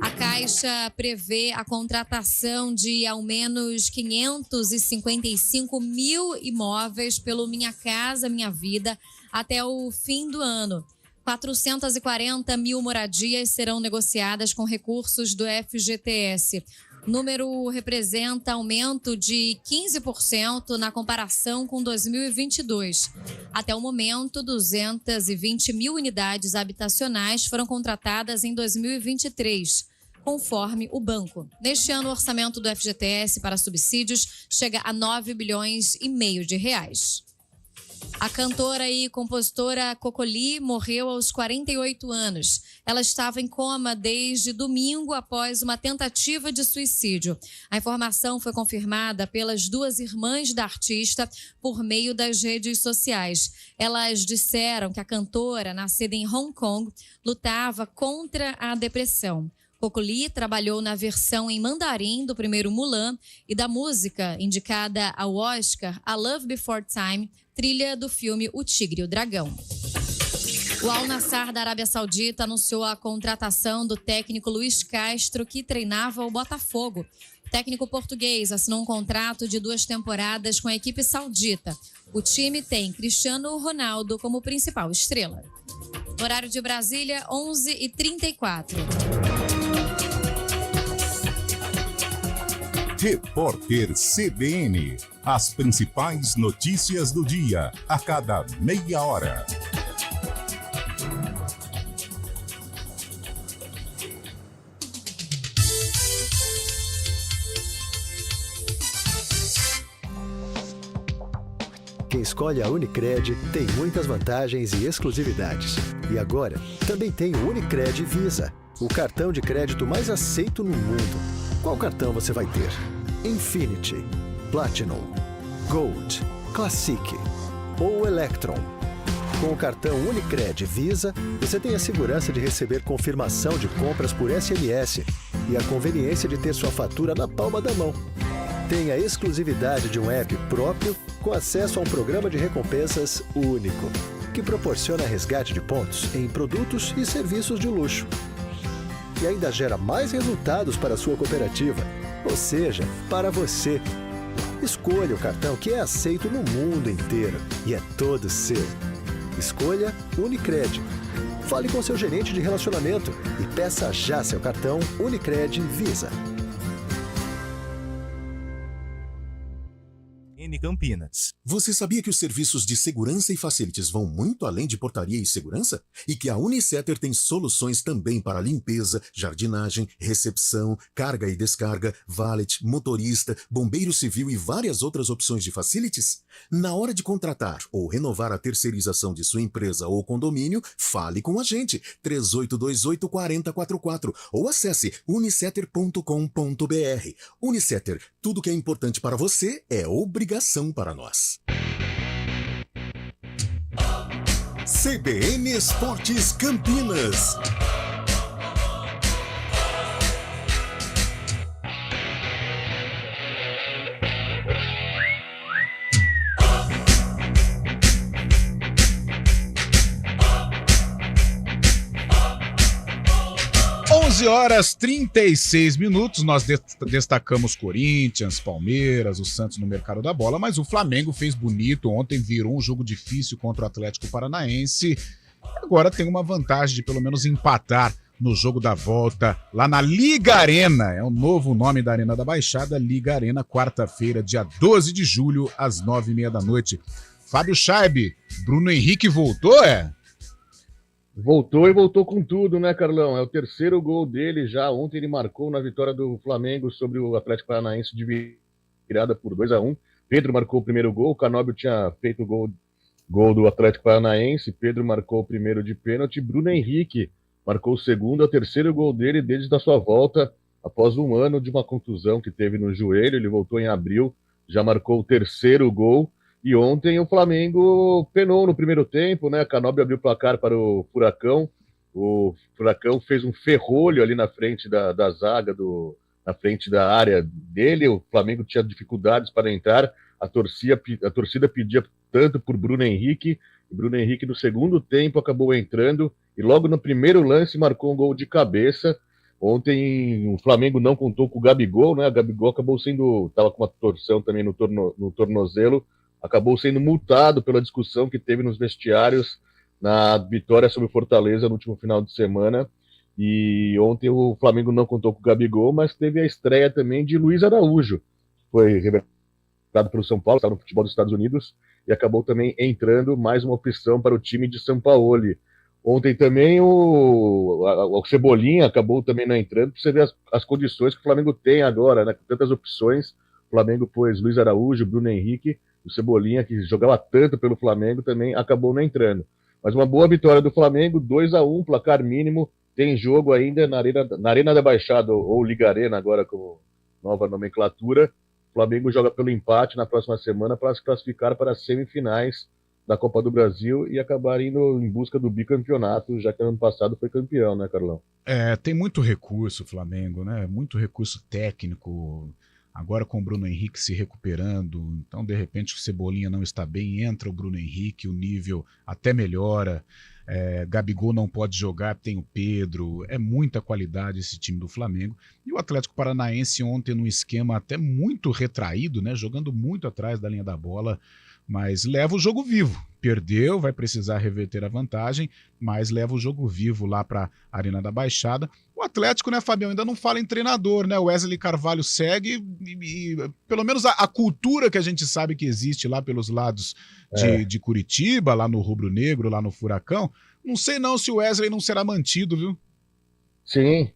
A Caixa prevê a contratação de ao menos 555 mil imóveis pelo Minha Casa Minha Vida até o fim do ano. 440 mil moradias serão negociadas com recursos do FGTS. O número representa aumento de 15% na comparação com 2022. Até o momento, 220 mil unidades habitacionais foram contratadas em 2023. Conforme o banco. Neste ano, o orçamento do FGTS para subsídios chega a 9 bilhões e meio de reais. A cantora e compositora Cocoli morreu aos 48 anos. Ela estava em coma desde domingo após uma tentativa de suicídio. A informação foi confirmada pelas duas irmãs da artista por meio das redes sociais. Elas disseram que a cantora, nascida em Hong Kong, lutava contra a depressão. Cocoli trabalhou na versão em mandarim do primeiro Mulan e da música indicada ao Oscar, A Love Before Time, trilha do filme O Tigre e o Dragão. O Al Nassr da Arábia Saudita anunciou a contratação do técnico Luiz Castro, que treinava o Botafogo. O técnico português assinou um contrato de 2 temporadas com a equipe saudita. O time tem Cristiano Ronaldo como principal estrela. Horário de Brasília, 11h34. Repórter CBN. As principais notícias do dia, a cada meia hora. Quem escolhe a Unicred tem muitas vantagens e exclusividades. E agora, também tem o Unicred Visa, o cartão de crédito mais aceito no mundo. Qual cartão você vai ter? Infinity, Platinum, Gold, Classic ou Electron? Com o cartão Unicred Visa, você tem a segurança de receber confirmação de compras por SMS e a conveniência de ter sua fatura na palma da mão. Tem a exclusividade de um app próprio com acesso a um programa de recompensas único, que proporciona resgate de pontos em produtos e serviços de luxo. E ainda gera mais resultados para a sua cooperativa, ou seja, para você. Escolha o cartão que é aceito no mundo inteiro e é todo seu. Escolha Unicred. Fale com seu gerente de relacionamento e peça já seu cartão Unicred Visa. Campinas. Você sabia que os serviços de segurança e facilities vão muito além de portaria e segurança? E que a Unicetter tem soluções também para limpeza, jardinagem, recepção, carga e descarga, valet, motorista, bombeiro civil e várias outras opções de facilities? Na hora de contratar ou renovar a terceirização de sua empresa ou condomínio, fale com a gente, 3828-4044 ou acesse unicetter.com.br. Unicetter, tudo que é importante para você é obrigação para nós. CBN Esportes Campinas. Horas 36 minutos, nós destacamos Corinthians, Palmeiras, o Santos no mercado da bola, mas o Flamengo fez bonito ontem, virou um jogo difícil contra o Atlético Paranaense, agora tem uma vantagem de pelo menos empatar no jogo da volta, lá na Liga Arena, é o novo nome da Arena da Baixada, Liga Arena, quarta-feira, dia 12 de julho, às 9h30 da noite. Fábio Chaib, Bruno Henrique voltou, Voltou e voltou com tudo, né, Carlão? É o terceiro gol dele já. Ontem ele marcou na vitória do Flamengo sobre o Atlético Paranaense de virada por 2-1. Pedro marcou o primeiro gol, o Canóbio tinha feito o gol do Atlético Paranaense, Pedro marcou o primeiro de pênalti, Bruno Henrique marcou o segundo, é o terceiro gol dele desde a sua volta, após um ano de uma contusão que teve no joelho, ele voltou em abril, já marcou o terceiro gol. E ontem o Flamengo penou no primeiro tempo, né? Canóbio abriu o placar para o Furacão. O Furacão fez um ferrolho ali na frente da zaga, na frente da área dele. O Flamengo tinha dificuldades para entrar. A torcida pedia tanto por Bruno Henrique. O Bruno Henrique no segundo tempo acabou entrando e logo no primeiro lance marcou um gol de cabeça. Ontem o Flamengo não contou com o Gabigol, né? O Gabigol acabou estava com uma torção também no tornozelo. Acabou sendo multado pela discussão que teve nos vestiários na vitória sobre o Fortaleza no último final de semana. E ontem o Flamengo não contou com o Gabigol, mas teve a estreia também de Luiz Araújo. Foi revelado pelo São Paulo, estava no futebol dos Estados Unidos, e acabou também entrando mais uma opção para o time de Sampaoli. Ontem também o Cebolinha acabou também não entrando, para você ver as condições que o Flamengo tem agora, né? Com tantas opções, o Flamengo pôs Luiz Araújo, Bruno Henrique. O Cebolinha, que jogava tanto pelo Flamengo, também acabou não entrando. Mas uma boa vitória do Flamengo, 2-1, placar mínimo. Tem jogo ainda na Arena da Baixada, ou Liga Arena, agora com nova nomenclatura. O Flamengo joga pelo empate na próxima semana para se classificar para as semifinais da Copa do Brasil e acabar indo em busca do bicampeonato, já que ano passado foi campeão, né, Carlão? Tem muito recurso o Flamengo, né? Muito recurso técnico. Agora com o Bruno Henrique se recuperando, então de repente o Cebolinha não está bem, entra o Bruno Henrique, o nível até melhora, Gabigol não pode jogar, tem o Pedro, é muita qualidade esse time do Flamengo. E o Atlético Paranaense ontem num esquema até muito retraído, né, jogando muito atrás da linha da bola, mas leva o jogo vivo. Perdeu, vai precisar reverter a vantagem, mas leva o jogo vivo lá para a Arena da Baixada. O Atlético, né, Fabião, ainda não fala em treinador, né? O Wesley Carvalho segue e pelo menos a cultura que a gente sabe que existe lá pelos lados de Curitiba, lá no Rubro Negro, lá no Furacão, não sei não se o Wesley não será mantido, viu? Sim,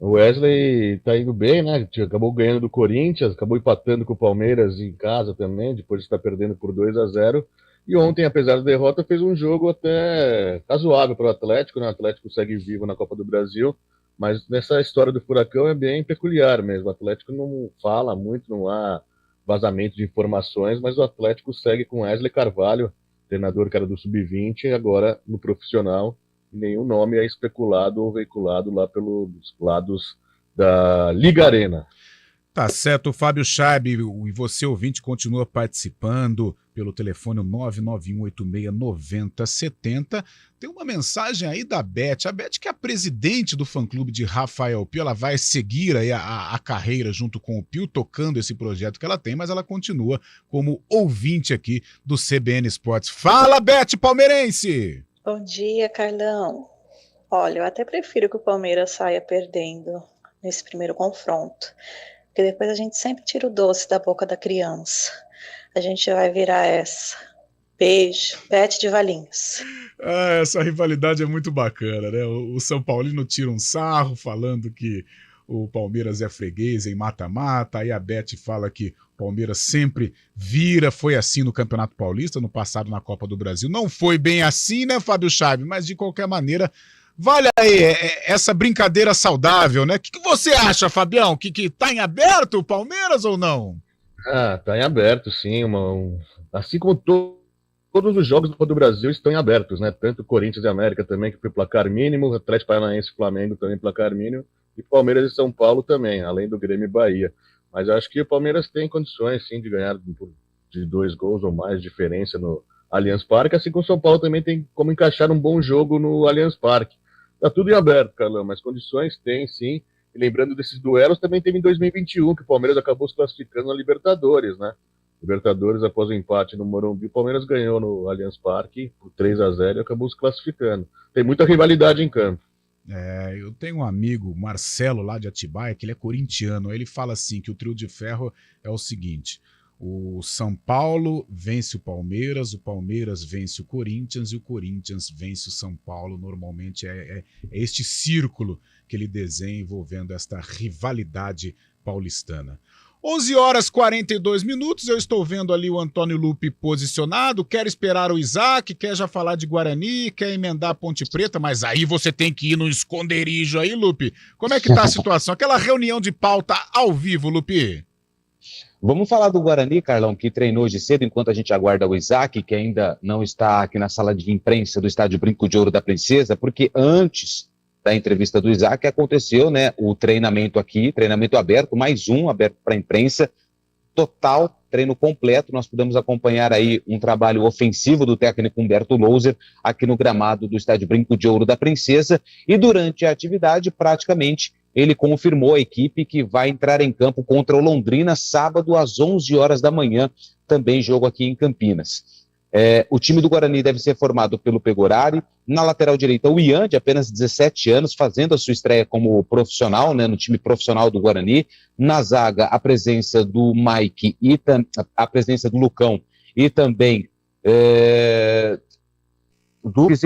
o Wesley tá indo bem, né? Acabou ganhando do Corinthians, acabou empatando com o Palmeiras em casa também, depois de estar perdendo por 2-0. E ontem, apesar da derrota, fez um jogo até razoável para o Atlético, né? O Atlético segue vivo na Copa do Brasil, mas nessa história do Furacão é bem peculiar mesmo. O Atlético não fala muito, não há vazamento de informações, mas o Atlético segue com Wesley Carvalho, treinador que era do Sub-20, agora no profissional. Nenhum nome é especulado ou veiculado lá pelos lados da Liga Arena. Tá certo, Fábio Chaib, e você, ouvinte, continua participando pelo telefone 991869070. Tem uma mensagem aí da Beth. A Beth, que é a presidente do fã-clube de Rafael Pio, ela vai seguir aí a carreira junto com o Pio, tocando esse projeto que ela tem, mas ela continua como ouvinte aqui do CBN Esportes. Fala, Beth, palmeirense! Bom dia, Carlão. Olha, eu até prefiro que o Palmeiras saia perdendo nesse primeiro confronto, porque depois a gente sempre tira o doce da boca da criança. A gente vai virar essa. Beijo, Beth de Valinhos. Essa rivalidade é muito bacana, né? O São Paulino tira um sarro falando que o Palmeiras é freguês em mata-mata, aí a Beth fala que o Palmeiras sempre vira, foi assim no Campeonato Paulista, no passado na Copa do Brasil. Não foi bem assim, né, Fábio Chaib? Mas de qualquer maneira, vale aí essa brincadeira saudável, né? O que você acha, Fabião? Que tá em aberto o Palmeiras ou não? Tá em aberto, sim. Assim como todos os jogos do Brasil estão em abertos, né? Tanto Corinthians e América também, que foi placar mínimo, Atlético Paranaense e Flamengo também placar mínimo, e Palmeiras e São Paulo também, além do Grêmio e Bahia. Mas eu acho que o Palmeiras tem condições, sim, de ganhar de 2 gols ou mais de diferença no Allianz Parque, assim como o São Paulo também tem como encaixar um bom jogo no Allianz Parque. Tá tudo em aberto, Carlão, mas condições tem, sim. E lembrando desses duelos, também teve em 2021, que o Palmeiras acabou se classificando na Libertadores, né? Libertadores, após o empate no Morumbi, o Palmeiras ganhou no Allianz Parque por 3-0 e acabou se classificando. Tem muita rivalidade em campo. Eu tenho um amigo, Marcelo, lá de Atibaia, que ele é corintiano. Aí ele fala assim, que o trio de ferro é o seguinte: o São Paulo vence o Palmeiras vence o Corinthians e o Corinthians vence o São Paulo. Normalmente é este círculo que ele desenha envolvendo esta rivalidade paulistana. 11h42, eu estou vendo ali o Antônio Lupe posicionado, quer esperar o Isaac, quer já falar de Guarani, quer emendar a Ponte Preta, mas aí você tem que ir no esconderijo aí, Lupe. Como é que tá a situação? Aquela reunião de pauta ao vivo, Lupe. Vamos falar do Guarani, Carlão, que treinou hoje cedo, enquanto a gente aguarda o Isaac, que ainda não está aqui na sala de imprensa do Estádio Brinco de Ouro da Princesa, porque antes da entrevista do Isaac aconteceu, né, o treinamento aqui, treinamento aberto, mais um aberto para a imprensa, total, treino completo. Nós pudemos acompanhar aí um trabalho ofensivo do técnico Humberto Louser aqui no gramado do Estádio Brinco de Ouro da Princesa, e durante a atividade, praticamente, ele confirmou a equipe que vai entrar em campo contra o Londrina sábado às 11 horas da manhã, também jogo aqui em Campinas. O time do Guarani deve ser formado pelo Pegorari, na lateral direita o Ian, de apenas 17 anos, fazendo a sua estreia como profissional, né, no time profissional do Guarani. Na zaga, a presença do Mike e a presença do Lucão e também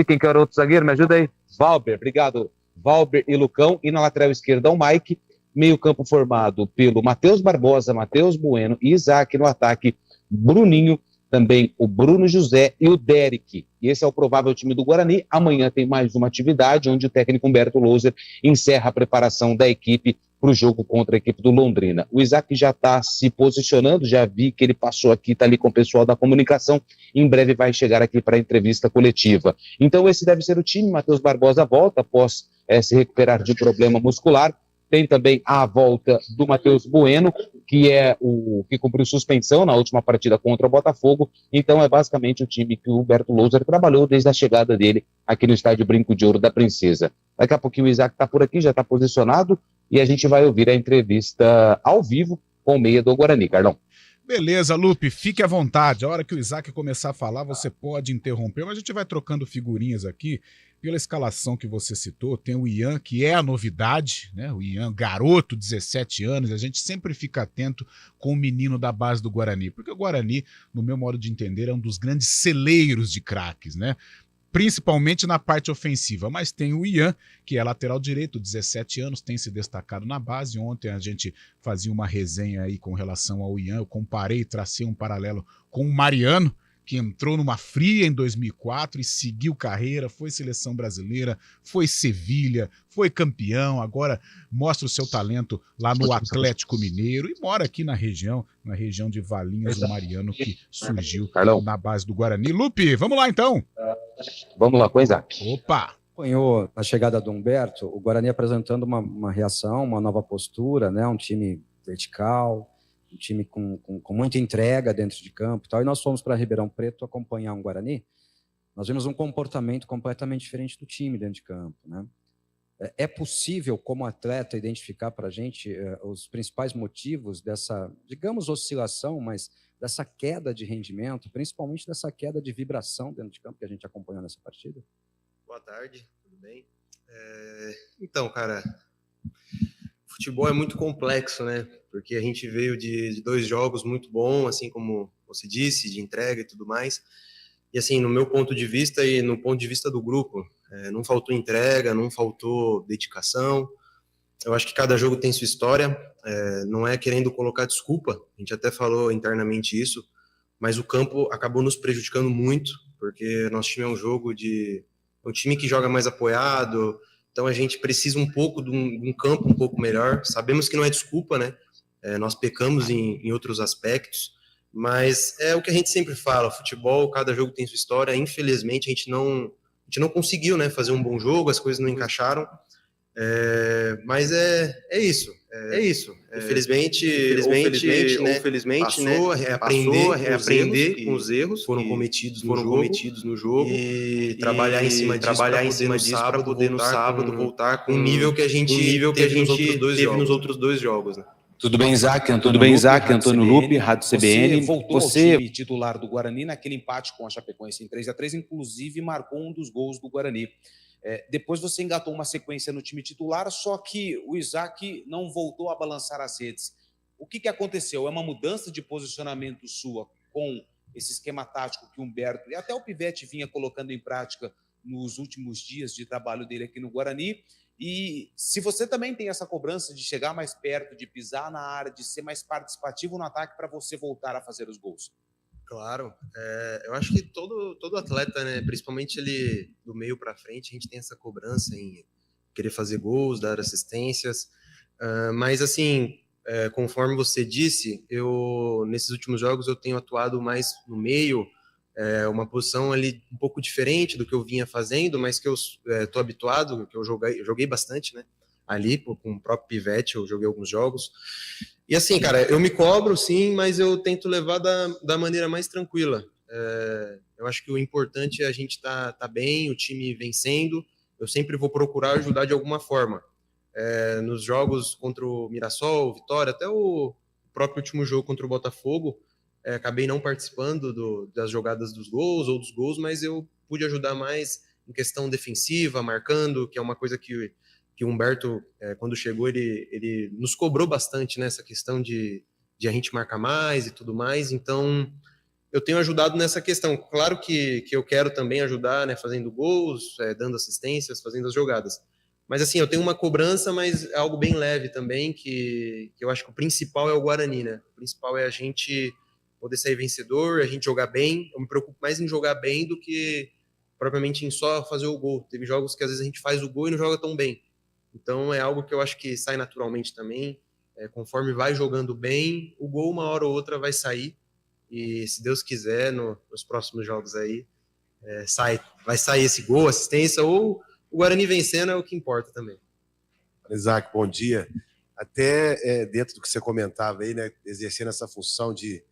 quem que era outro zagueiro, me ajuda aí? Valber, obrigado. Valber e Lucão, e na lateral esquerda o Mike, meio campo formado pelo Matheus Barbosa, Matheus Bueno e Isaac, no ataque Bruninho, também o Bruno José e o Derek. E esse é o provável time do Guarani. Amanhã tem mais uma atividade, onde o técnico Humberto Louser encerra a preparação da equipe para o jogo contra a equipe do Londrina. O Isaac já está se posicionando, já vi que ele passou aqui, está ali com o pessoal da comunicação, em breve vai chegar aqui para a entrevista coletiva. Então esse deve ser o time. Matheus Barbosa volta após se recuperar de problema muscular. Tem também a volta do Matheus Bueno, que é o que cumpriu suspensão na última partida contra o Botafogo. Então é basicamente o time que o Humberto Louser trabalhou desde a chegada dele aqui no Estádio Brinco de Ouro da Princesa. Daqui a pouquinho o Isaac está por aqui, já está posicionado, e a gente vai ouvir a entrevista ao vivo com o meia do Guarani, Carlão. Beleza, Lupe, fique à vontade. A hora que o Isaac começar a falar, você pode interromper, mas a gente vai trocando figurinhas aqui. pela escalação que você citou, tem o Ian, que é a novidade, né? O Ian, garoto, 17 anos, a gente sempre fica atento com o menino da base do Guarani, porque o Guarani, no meu modo de entender, é um dos grandes celeiros de craques, né? Principalmente na parte ofensiva, mas tem o Ian, que é lateral direito, 17 anos, tem se destacado na base. Ontem a gente fazia uma resenha aí com relação ao Ian, eu comparei, tracei um paralelo com o Mariano, que entrou numa fria em 2004 e seguiu carreira, foi seleção brasileira, foi Sevilha, foi campeão, agora mostra o seu talento lá no Atlético Mineiro e mora aqui na região de Valinhos, o Mariano, que surgiu na base do Guarani. Lupe, vamos lá então. Vamos lá com o Isaac. Opa! Acompanhou a chegada do Humberto, o Guarani apresentando uma reação, uma nova postura, né? Um time vertical, um time com muita entrega dentro de campo e tal. E nós fomos para Ribeirão Preto acompanhar um Guarani. Nós vimos um comportamento completamente diferente do time dentro de campo, né? É possível, como atleta, identificar para a gente os principais motivos dessa, digamos, oscilação, mas dessa queda de rendimento, principalmente dessa queda de vibração dentro de campo que a gente acompanhou nessa partida? Boa tarde, tudo bem? Então, cara, futebol é muito complexo, né? Porque a gente veio de 2 jogos muito bons, assim como você disse, de entrega e tudo mais. E assim, no meu ponto de vista e no ponto de vista do grupo, não faltou entrega, não faltou dedicação. Eu acho que cada jogo tem sua história, não é querendo colocar desculpa, a gente até falou internamente isso, mas o campo acabou nos prejudicando muito, porque nosso time é um time que joga mais apoiado, então a gente precisa um pouco de um campo um pouco melhor. Sabemos que não é desculpa, né? Nós pecamos em outros aspectos, mas é o que a gente sempre fala, futebol, cada jogo tem sua história. Infelizmente a gente não conseguiu, né, fazer um bom jogo, as coisas não encaixaram, mas é isso. Infelizmente, passou a reaprender com os erros foram cometidos no jogo e trabalhar em cima disso para poder no sábado voltar com o nível que a gente teve nos outros dois jogos, né? Tudo bem, Isaac? Antônio Lupe, Rádio CBN. Você ao time titular do Guarani naquele empate com a Chapecoense em 3-3, inclusive marcou um dos gols do Guarani. Depois você engatou uma sequência no time titular, só que o Isaac não voltou a balançar as redes. O que aconteceu? É uma mudança de posicionamento sua com esse esquema tático que o Humberto e até o Pivete vinha colocando em prática nos últimos dias de trabalho dele aqui no Guarani? E se você também tem essa cobrança de chegar mais perto, de pisar na área, de ser mais participativo no ataque para você voltar a fazer os gols. Claro, eu acho que todo atleta, né, principalmente ele do meio para frente, a gente tem essa cobrança em querer fazer gols, dar assistências, mas assim, conforme você disse, nesses últimos jogos eu tenho atuado mais no meio, uma posição ali um pouco diferente do que eu vinha fazendo, mas que eu estou habituado, que eu joguei bastante, né? Ali, com o próprio Pivete, eu joguei alguns jogos. E assim, cara, eu me cobro, sim, mas eu tento levar da maneira mais tranquila. Eu acho que o importante é a gente tá bem, o time vencendo. Eu sempre vou procurar ajudar de alguma forma. Nos jogos contra o Mirassol, Vitória, até o próprio último jogo contra o Botafogo, acabei não participando das jogadas dos gols ou dos gols, mas eu pude ajudar mais em questão defensiva, marcando, que é uma coisa que o Humberto, quando chegou, ele nos cobrou bastante nessa questão de a gente marcar mais e tudo mais. Então, eu tenho ajudado nessa questão. Claro que eu quero também ajudar, né, fazendo gols, dando assistências, fazendo as jogadas. Mas assim, eu tenho uma cobrança, mas é algo bem leve também, que eu acho que o principal é o Guarani, né? O principal é a gente poder sair vencedor, a gente jogar bem. Eu me preocupo mais em jogar bem do que propriamente em só fazer o gol. Teve jogos que às vezes a gente faz o gol e não joga tão bem. Então é algo que eu acho que sai naturalmente também. Conforme vai jogando bem, o gol uma hora ou outra vai sair. E se Deus quiser, nos próximos jogos aí, vai sair esse gol, assistência, ou o Guarani vencendo é o que importa também. Isaac, bom dia. Até dentro do que você comentava aí, né, exercendo essa função de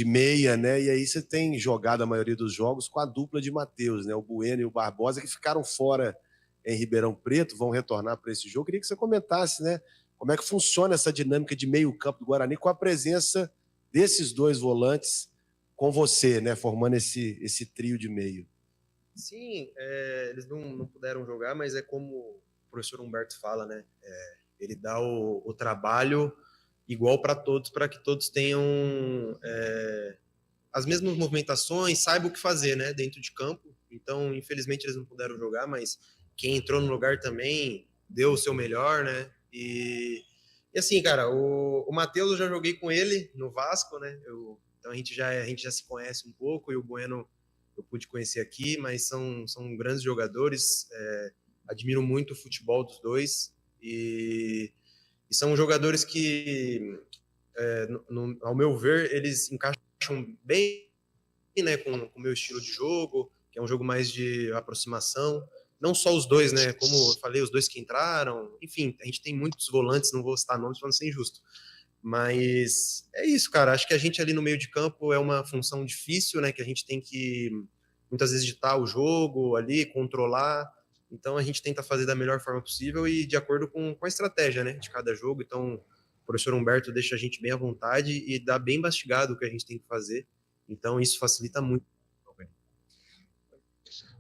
meia, né, e aí você tem jogado a maioria dos jogos com a dupla de Matheus, né, o Bueno e o Barbosa, que ficaram fora em Ribeirão Preto, vão retornar para esse jogo. Queria que você comentasse, né, como é que funciona essa dinâmica de meio campo do Guarani com a presença desses dois volantes com você, né, formando esse trio de meio. Sim, eles não puderam jogar, mas é como o professor Humberto fala, né? Ele dá o trabalho igual para todos, para que todos tenham as mesmas movimentações, saibam o que fazer, né, dentro de campo. Então, infelizmente, eles não puderam jogar, mas quem entrou no lugar também deu o seu melhor, né? E assim, cara, o Matheus, eu já joguei com ele no Vasco, né? Então a gente já se conhece um pouco, e o Bueno eu pude conhecer aqui, mas são grandes jogadores, admiro muito o futebol dos dois, e são jogadores que, ao meu ver, eles encaixam bem, né, com o meu estilo de jogo, que é um jogo mais de aproximação. Não só os dois, né? Como eu falei, os dois que entraram. Enfim, a gente tem muitos volantes, não vou citar nomes para não ser injusto. Mas é isso, cara. Acho que a gente ali no meio de campo é uma função difícil, né? Que a gente tem que, muitas vezes, ditar o jogo ali, controlar. Então, a gente tenta fazer da melhor forma possível e de acordo com a estratégia, né? De cada jogo. Então, o professor Humberto deixa a gente bem à vontade e dá bem mastigado o que a gente tem que fazer. Então, isso facilita muito.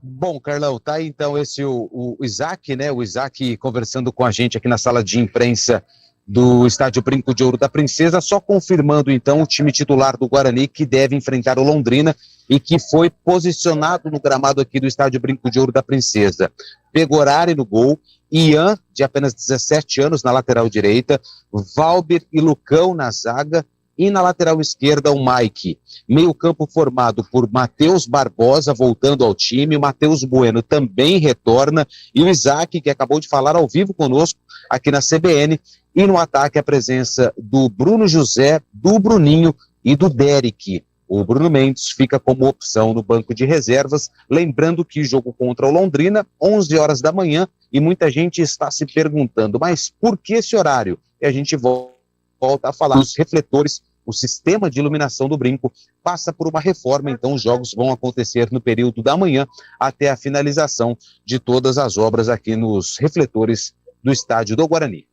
Bom, Carlão, tá aí então o Isaac, né? O Isaac conversando com a gente aqui na sala de imprensa do Estádio Brinco de Ouro da Princesa, só confirmando então o time titular do Guarani que deve enfrentar o Londrina e que foi posicionado no gramado aqui do Estádio Brinco de Ouro da Princesa. Pegorari no gol, Ian, de apenas 17 anos, na lateral direita, Valber e Lucão na zaga, e na lateral esquerda o Mike. Meio campo formado por Matheus Barbosa voltando ao time, o Matheus Bueno também retorna, e o Isaac, que acabou de falar ao vivo conosco aqui na CBN, e no ataque a presença do Bruno José, do Bruninho e do Derek. O Bruno Mendes fica como opção no banco de reservas, lembrando que jogo contra o Londrina, 11 horas da manhã, e muita gente está se perguntando, mas por que esse horário? E a gente volta a falar, os refletores, o sistema de iluminação do Brinco passa por uma reforma, então os jogos vão acontecer no período da manhã até a finalização de todas as obras aqui nos refletores do estádio do Guarani.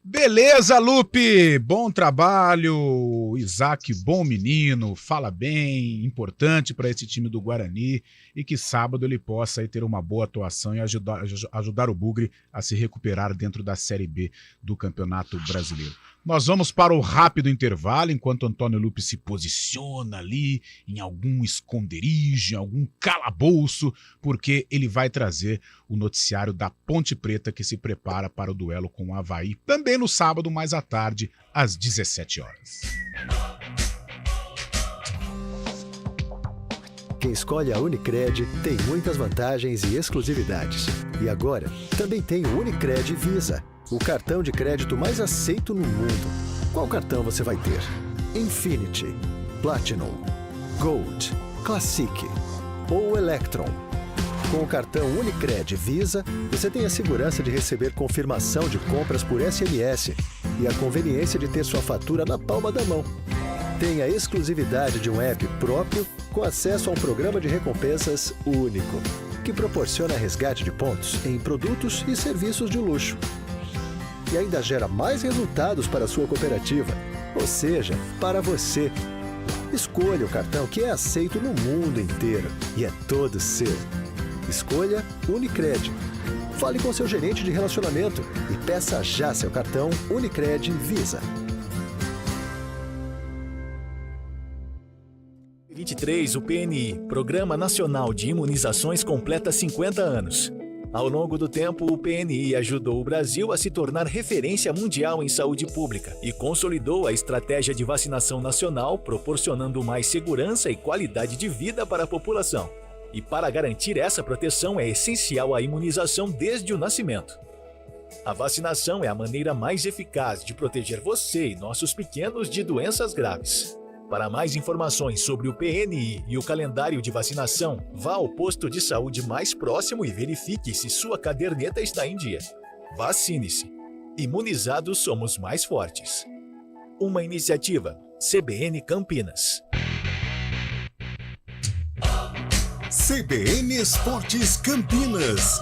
Beleza, Lupe, bom trabalho, Isaac, bom menino, fala bem, importante para esse time do Guarani, e que sábado ele possa aí ter uma boa atuação e ajudar o Bugre a se recuperar dentro da Série B do Campeonato Brasileiro. Nós vamos para o rápido intervalo, enquanto Antônio Lupe se posiciona ali em algum esconderijo, em algum calabouço, porque ele vai trazer o noticiário da Ponte Preta, que se prepara para o duelo com o Avaí, também no sábado, mais à tarde, às 17 horas. Quem escolhe a Unicred tem muitas vantagens e exclusividades. E agora, também tem o Unicred Visa, o cartão de crédito mais aceito no mundo. Qual cartão você vai ter? Infinity, Platinum, Gold, Classic ou Electron? Com o cartão Unicred Visa, você tem a segurança de receber confirmação de compras por SMS e a conveniência de ter sua fatura na palma da mão. Tem a exclusividade de um app próprio com acesso a um programa de recompensas único, que proporciona resgate de pontos em produtos e serviços de luxo. E ainda gera mais resultados para a sua cooperativa, ou seja, para você. Escolha o cartão que é aceito no mundo inteiro e é todo seu. Escolha Unicred. Fale com seu gerente de relacionamento e peça já seu cartão Unicred Visa. 2023, o PNI, Programa Nacional de Imunizações, completa 50 anos. Ao longo do tempo, o PNI ajudou o Brasil a se tornar referência mundial em saúde pública e consolidou a estratégia de vacinação nacional, proporcionando mais segurança e qualidade de vida para a população. E para garantir essa proteção é essencial a imunização desde o nascimento. A vacinação é a maneira mais eficaz de proteger você e nossos pequenos de doenças graves. Para mais informações sobre o PNI e o calendário de vacinação, vá ao posto de saúde mais próximo e verifique se sua caderneta está em dia. Vacine-se. Imunizados somos mais fortes. Uma iniciativa CBN Campinas. CBN Esportes Campinas.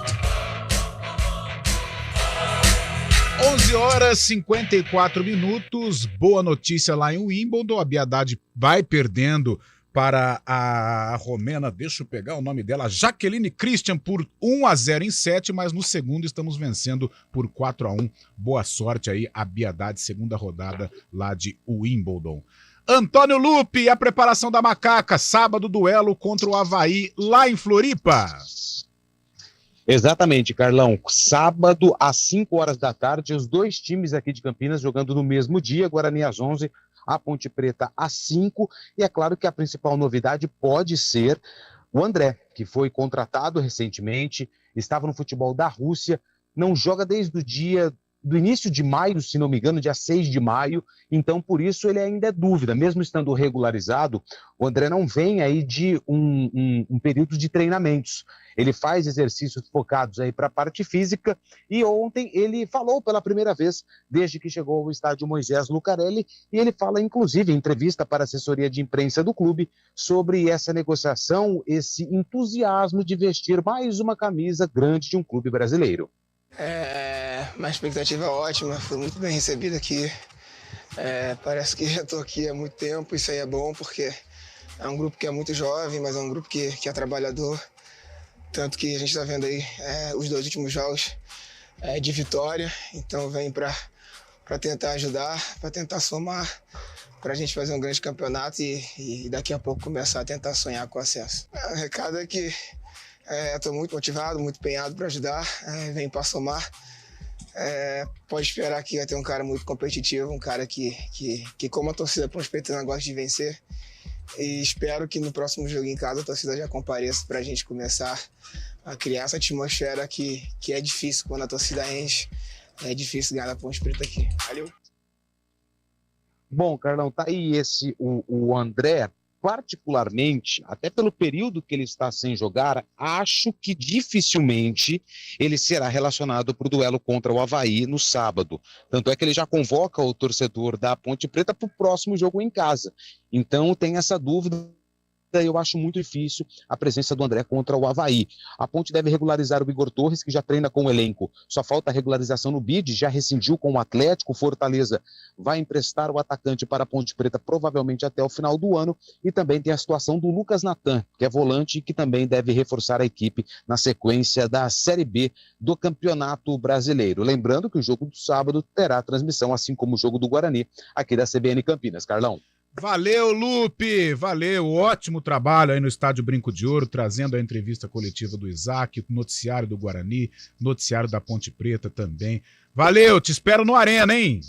11 horas e 54 minutos, boa notícia lá em Wimbledon, a Bia Haddad vai perdendo para a romena, deixa eu pegar o nome dela, Jaqueline Christian, por 1-0 em 7, mas no segundo estamos vencendo por 4-1. Boa sorte aí, a Bia Haddad, segunda rodada lá de Wimbledon. Antônio Lupe, a preparação da Macaca, sábado duelo contra o Avaí lá em Floripa. Exatamente, Carlão. Sábado, às 5 horas da tarde, os dois times aqui de Campinas jogando no mesmo dia, Guarani às 11, a Ponte Preta às 5. E é claro que a principal novidade pode ser o André, que foi contratado recentemente, estava no futebol da Rússia, não joga desde o dia do início de maio, se não me engano, dia 6 de maio, então por isso ele ainda é dúvida, mesmo estando regularizado, o André não vem aí de um período de treinamentos, ele faz exercícios focados aí para a parte física, e ontem ele falou pela primeira vez, desde que chegou ao estádio Moisés Lucarelli, e ele fala inclusive em entrevista para a assessoria de imprensa do clube, sobre essa negociação, esse entusiasmo de vestir mais uma camisa grande de um clube brasileiro. Uma expectativa ótima, fui muito bem recebido aqui. Parece que já estou aqui há muito tempo, isso aí é bom porque é um grupo que é muito jovem, mas é um grupo que é trabalhador. Tanto que a gente está vendo aí os dois últimos jogos de vitória, então vem para tentar ajudar, para tentar somar, para a gente fazer um grande campeonato e daqui a pouco começar a tentar sonhar com o acesso. O recado é que estou muito motivado, muito empenhado para ajudar, venho para somar. Pode esperar que vai ter um cara muito competitivo, um cara que como a torcida Ponte Preta gosta de vencer. E espero que no próximo jogo em casa a torcida já compareça para a gente começar a criar essa atmosfera que é difícil quando a torcida enche. É difícil ganhar da Ponte Preta aqui. Valeu! Bom, Carlão, tá aí o André. Particularmente, até pelo período que ele está sem jogar, acho que dificilmente ele será relacionado para o duelo contra o Avaí no sábado. Tanto é que ele já convoca o torcedor da Ponte Preta para o próximo jogo em casa. Então tem essa dúvida. Eu acho muito difícil a presença do André contra o Avaí. A Ponte deve regularizar o Igor Torres, que já treina com o elenco. Só falta a regularização no BID, já rescindiu com o Atlético. Fortaleza vai emprestar o atacante para a Ponte Preta provavelmente até o final do ano. E também tem a situação do Lucas Natan, que é volante e que também deve reforçar a equipe na sequência da Série B do Campeonato Brasileiro. Lembrando que o jogo do sábado terá transmissão, assim como o jogo do Guarani, aqui da CBN Campinas. Carlão. Valeu, Lupe, valeu, ótimo trabalho aí no Estádio Brinco de Ouro, trazendo a entrevista coletiva do Isaac, noticiário do Guarani, noticiário da Ponte Preta também. Valeu, te espero no Arena, hein?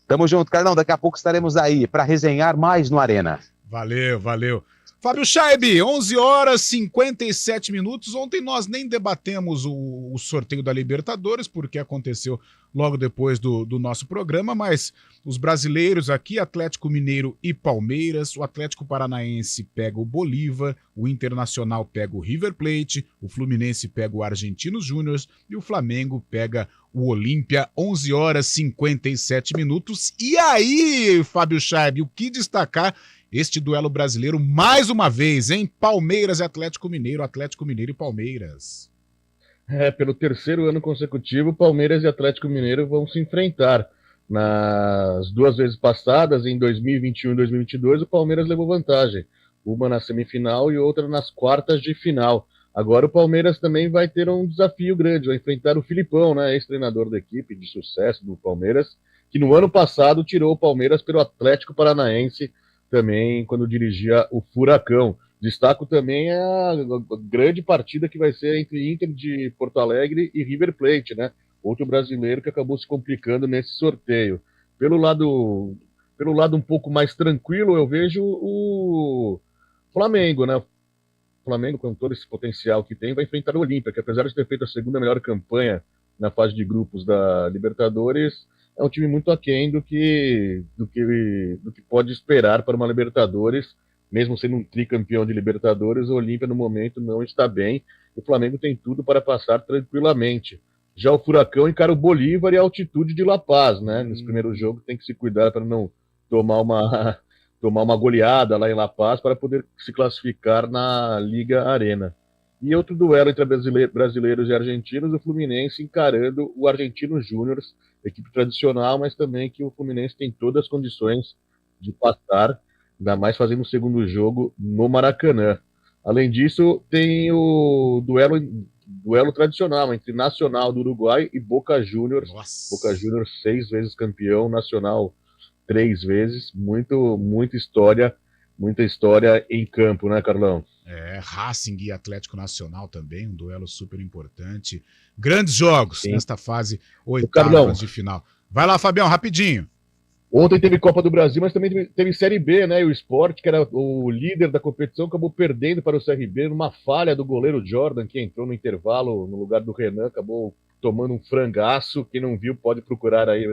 Tamo junto, Carlão, daqui a pouco estaremos aí para resenhar mais no Arena. Valeu, valeu. Fábio Chaib, 11 horas 57 minutos. Ontem nós nem debatemos o sorteio da Libertadores, porque aconteceu logo depois do nosso programa, mas os brasileiros aqui, Atlético Mineiro e Palmeiras, o Atlético Paranaense pega o Bolívar, o Internacional pega o River Plate, o Fluminense pega o Argentinos Júnior e o Flamengo pega o Olímpia, 11 horas 57 minutos. E aí, Fábio Chaib, o que destacar este duelo brasileiro mais uma vez, hein? Palmeiras e Atlético Mineiro e Palmeiras. Pelo terceiro ano consecutivo, Palmeiras e Atlético Mineiro vão se enfrentar. Nas duas vezes passadas, em 2021 e 2022, o Palmeiras levou vantagem. Uma na semifinal e outra nas quartas de final. Agora o Palmeiras também vai ter um desafio grande, vai enfrentar o Filipão, né, ex-treinador da equipe de sucesso do Palmeiras, que no ano passado tirou o Palmeiras pelo Atlético Paranaense, também quando dirigia o Furacão. Destaco também a grande partida que vai ser entre Inter de Porto Alegre e River Plate, né? Outro brasileiro que acabou se complicando nesse sorteio. Pelo lado um pouco mais tranquilo, eu vejo o Flamengo, né? O Flamengo, com todo esse potencial que tem, vai enfrentar o Olímpia, que apesar de ter feito a segunda melhor campanha na fase de grupos da Libertadores, é um time muito aquém do que pode esperar para uma Libertadores. Mesmo sendo um tricampeão de Libertadores, o Olímpia no momento não está bem. E o Flamengo tem tudo para passar tranquilamente. Já o Furacão encara o Bolívar e a altitude de La Paz, né? Nesse primeiro jogo tem que se cuidar para não tomar uma goleada lá em La Paz para poder se classificar na Liga Arena. E outro duelo entre brasileiros e argentinos, o Fluminense encarando o Argentinos Júnior, equipe tradicional, mas também que o Fluminense tem todas as condições de passar. ainda mais fazendo o segundo jogo no Maracanã. Além disso, tem o duelo tradicional entre Nacional do Uruguai e Boca Juniors. Boca Juniors 6 vezes campeão, Nacional 3 vezes. Muita história em campo, né, Carlão? Racing e Atlético Nacional também, um duelo super importante. Grandes jogos nesta fase oitavas de final. Vai lá, Fabião, rapidinho. Ontem teve Copa do Brasil, mas também teve Série B, né? E o Sport, que era o líder da competição, acabou perdendo para o CRB numa falha do goleiro Jordan, que entrou no intervalo no lugar do Renan, acabou tomando um frangaço. Quem não viu pode procurar aí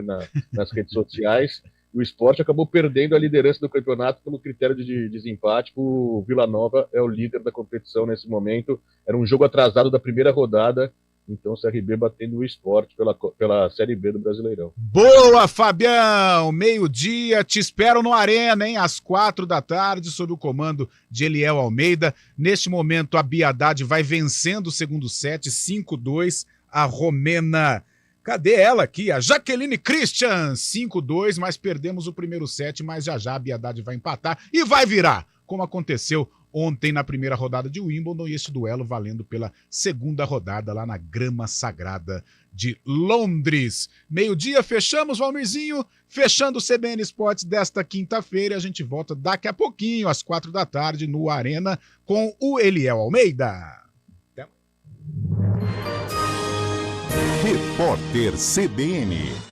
nas redes sociais. O Sport acabou perdendo a liderança do campeonato pelo critério de desempate. O Vila Nova é o líder da competição nesse momento. Era um jogo atrasado da primeira rodada. Então, o CRB batendo o Sport pela Série B do Brasileirão. Boa, Fabião! Meio-dia, te espero no Arena, hein? Às 16h, sob o comando de Eliel Almeida. Neste momento, a Bia Haddad vai vencendo o segundo set, 5-2. A romena, cadê ela aqui? A Jaqueline Christian, 5-2, mas perdemos o primeiro set, mas já a Bia Haddad vai empatar e vai virar, como aconteceu ontem na primeira rodada de Wimbledon, e esse duelo valendo pela segunda rodada lá na Grama Sagrada de Londres. Meio-dia, fechamos, Valmirzinho, fechando o CBN Esportes desta quinta-feira. A gente volta daqui a pouquinho, às 16h, no Arena, com o Eliel Almeida. Repórter CBN.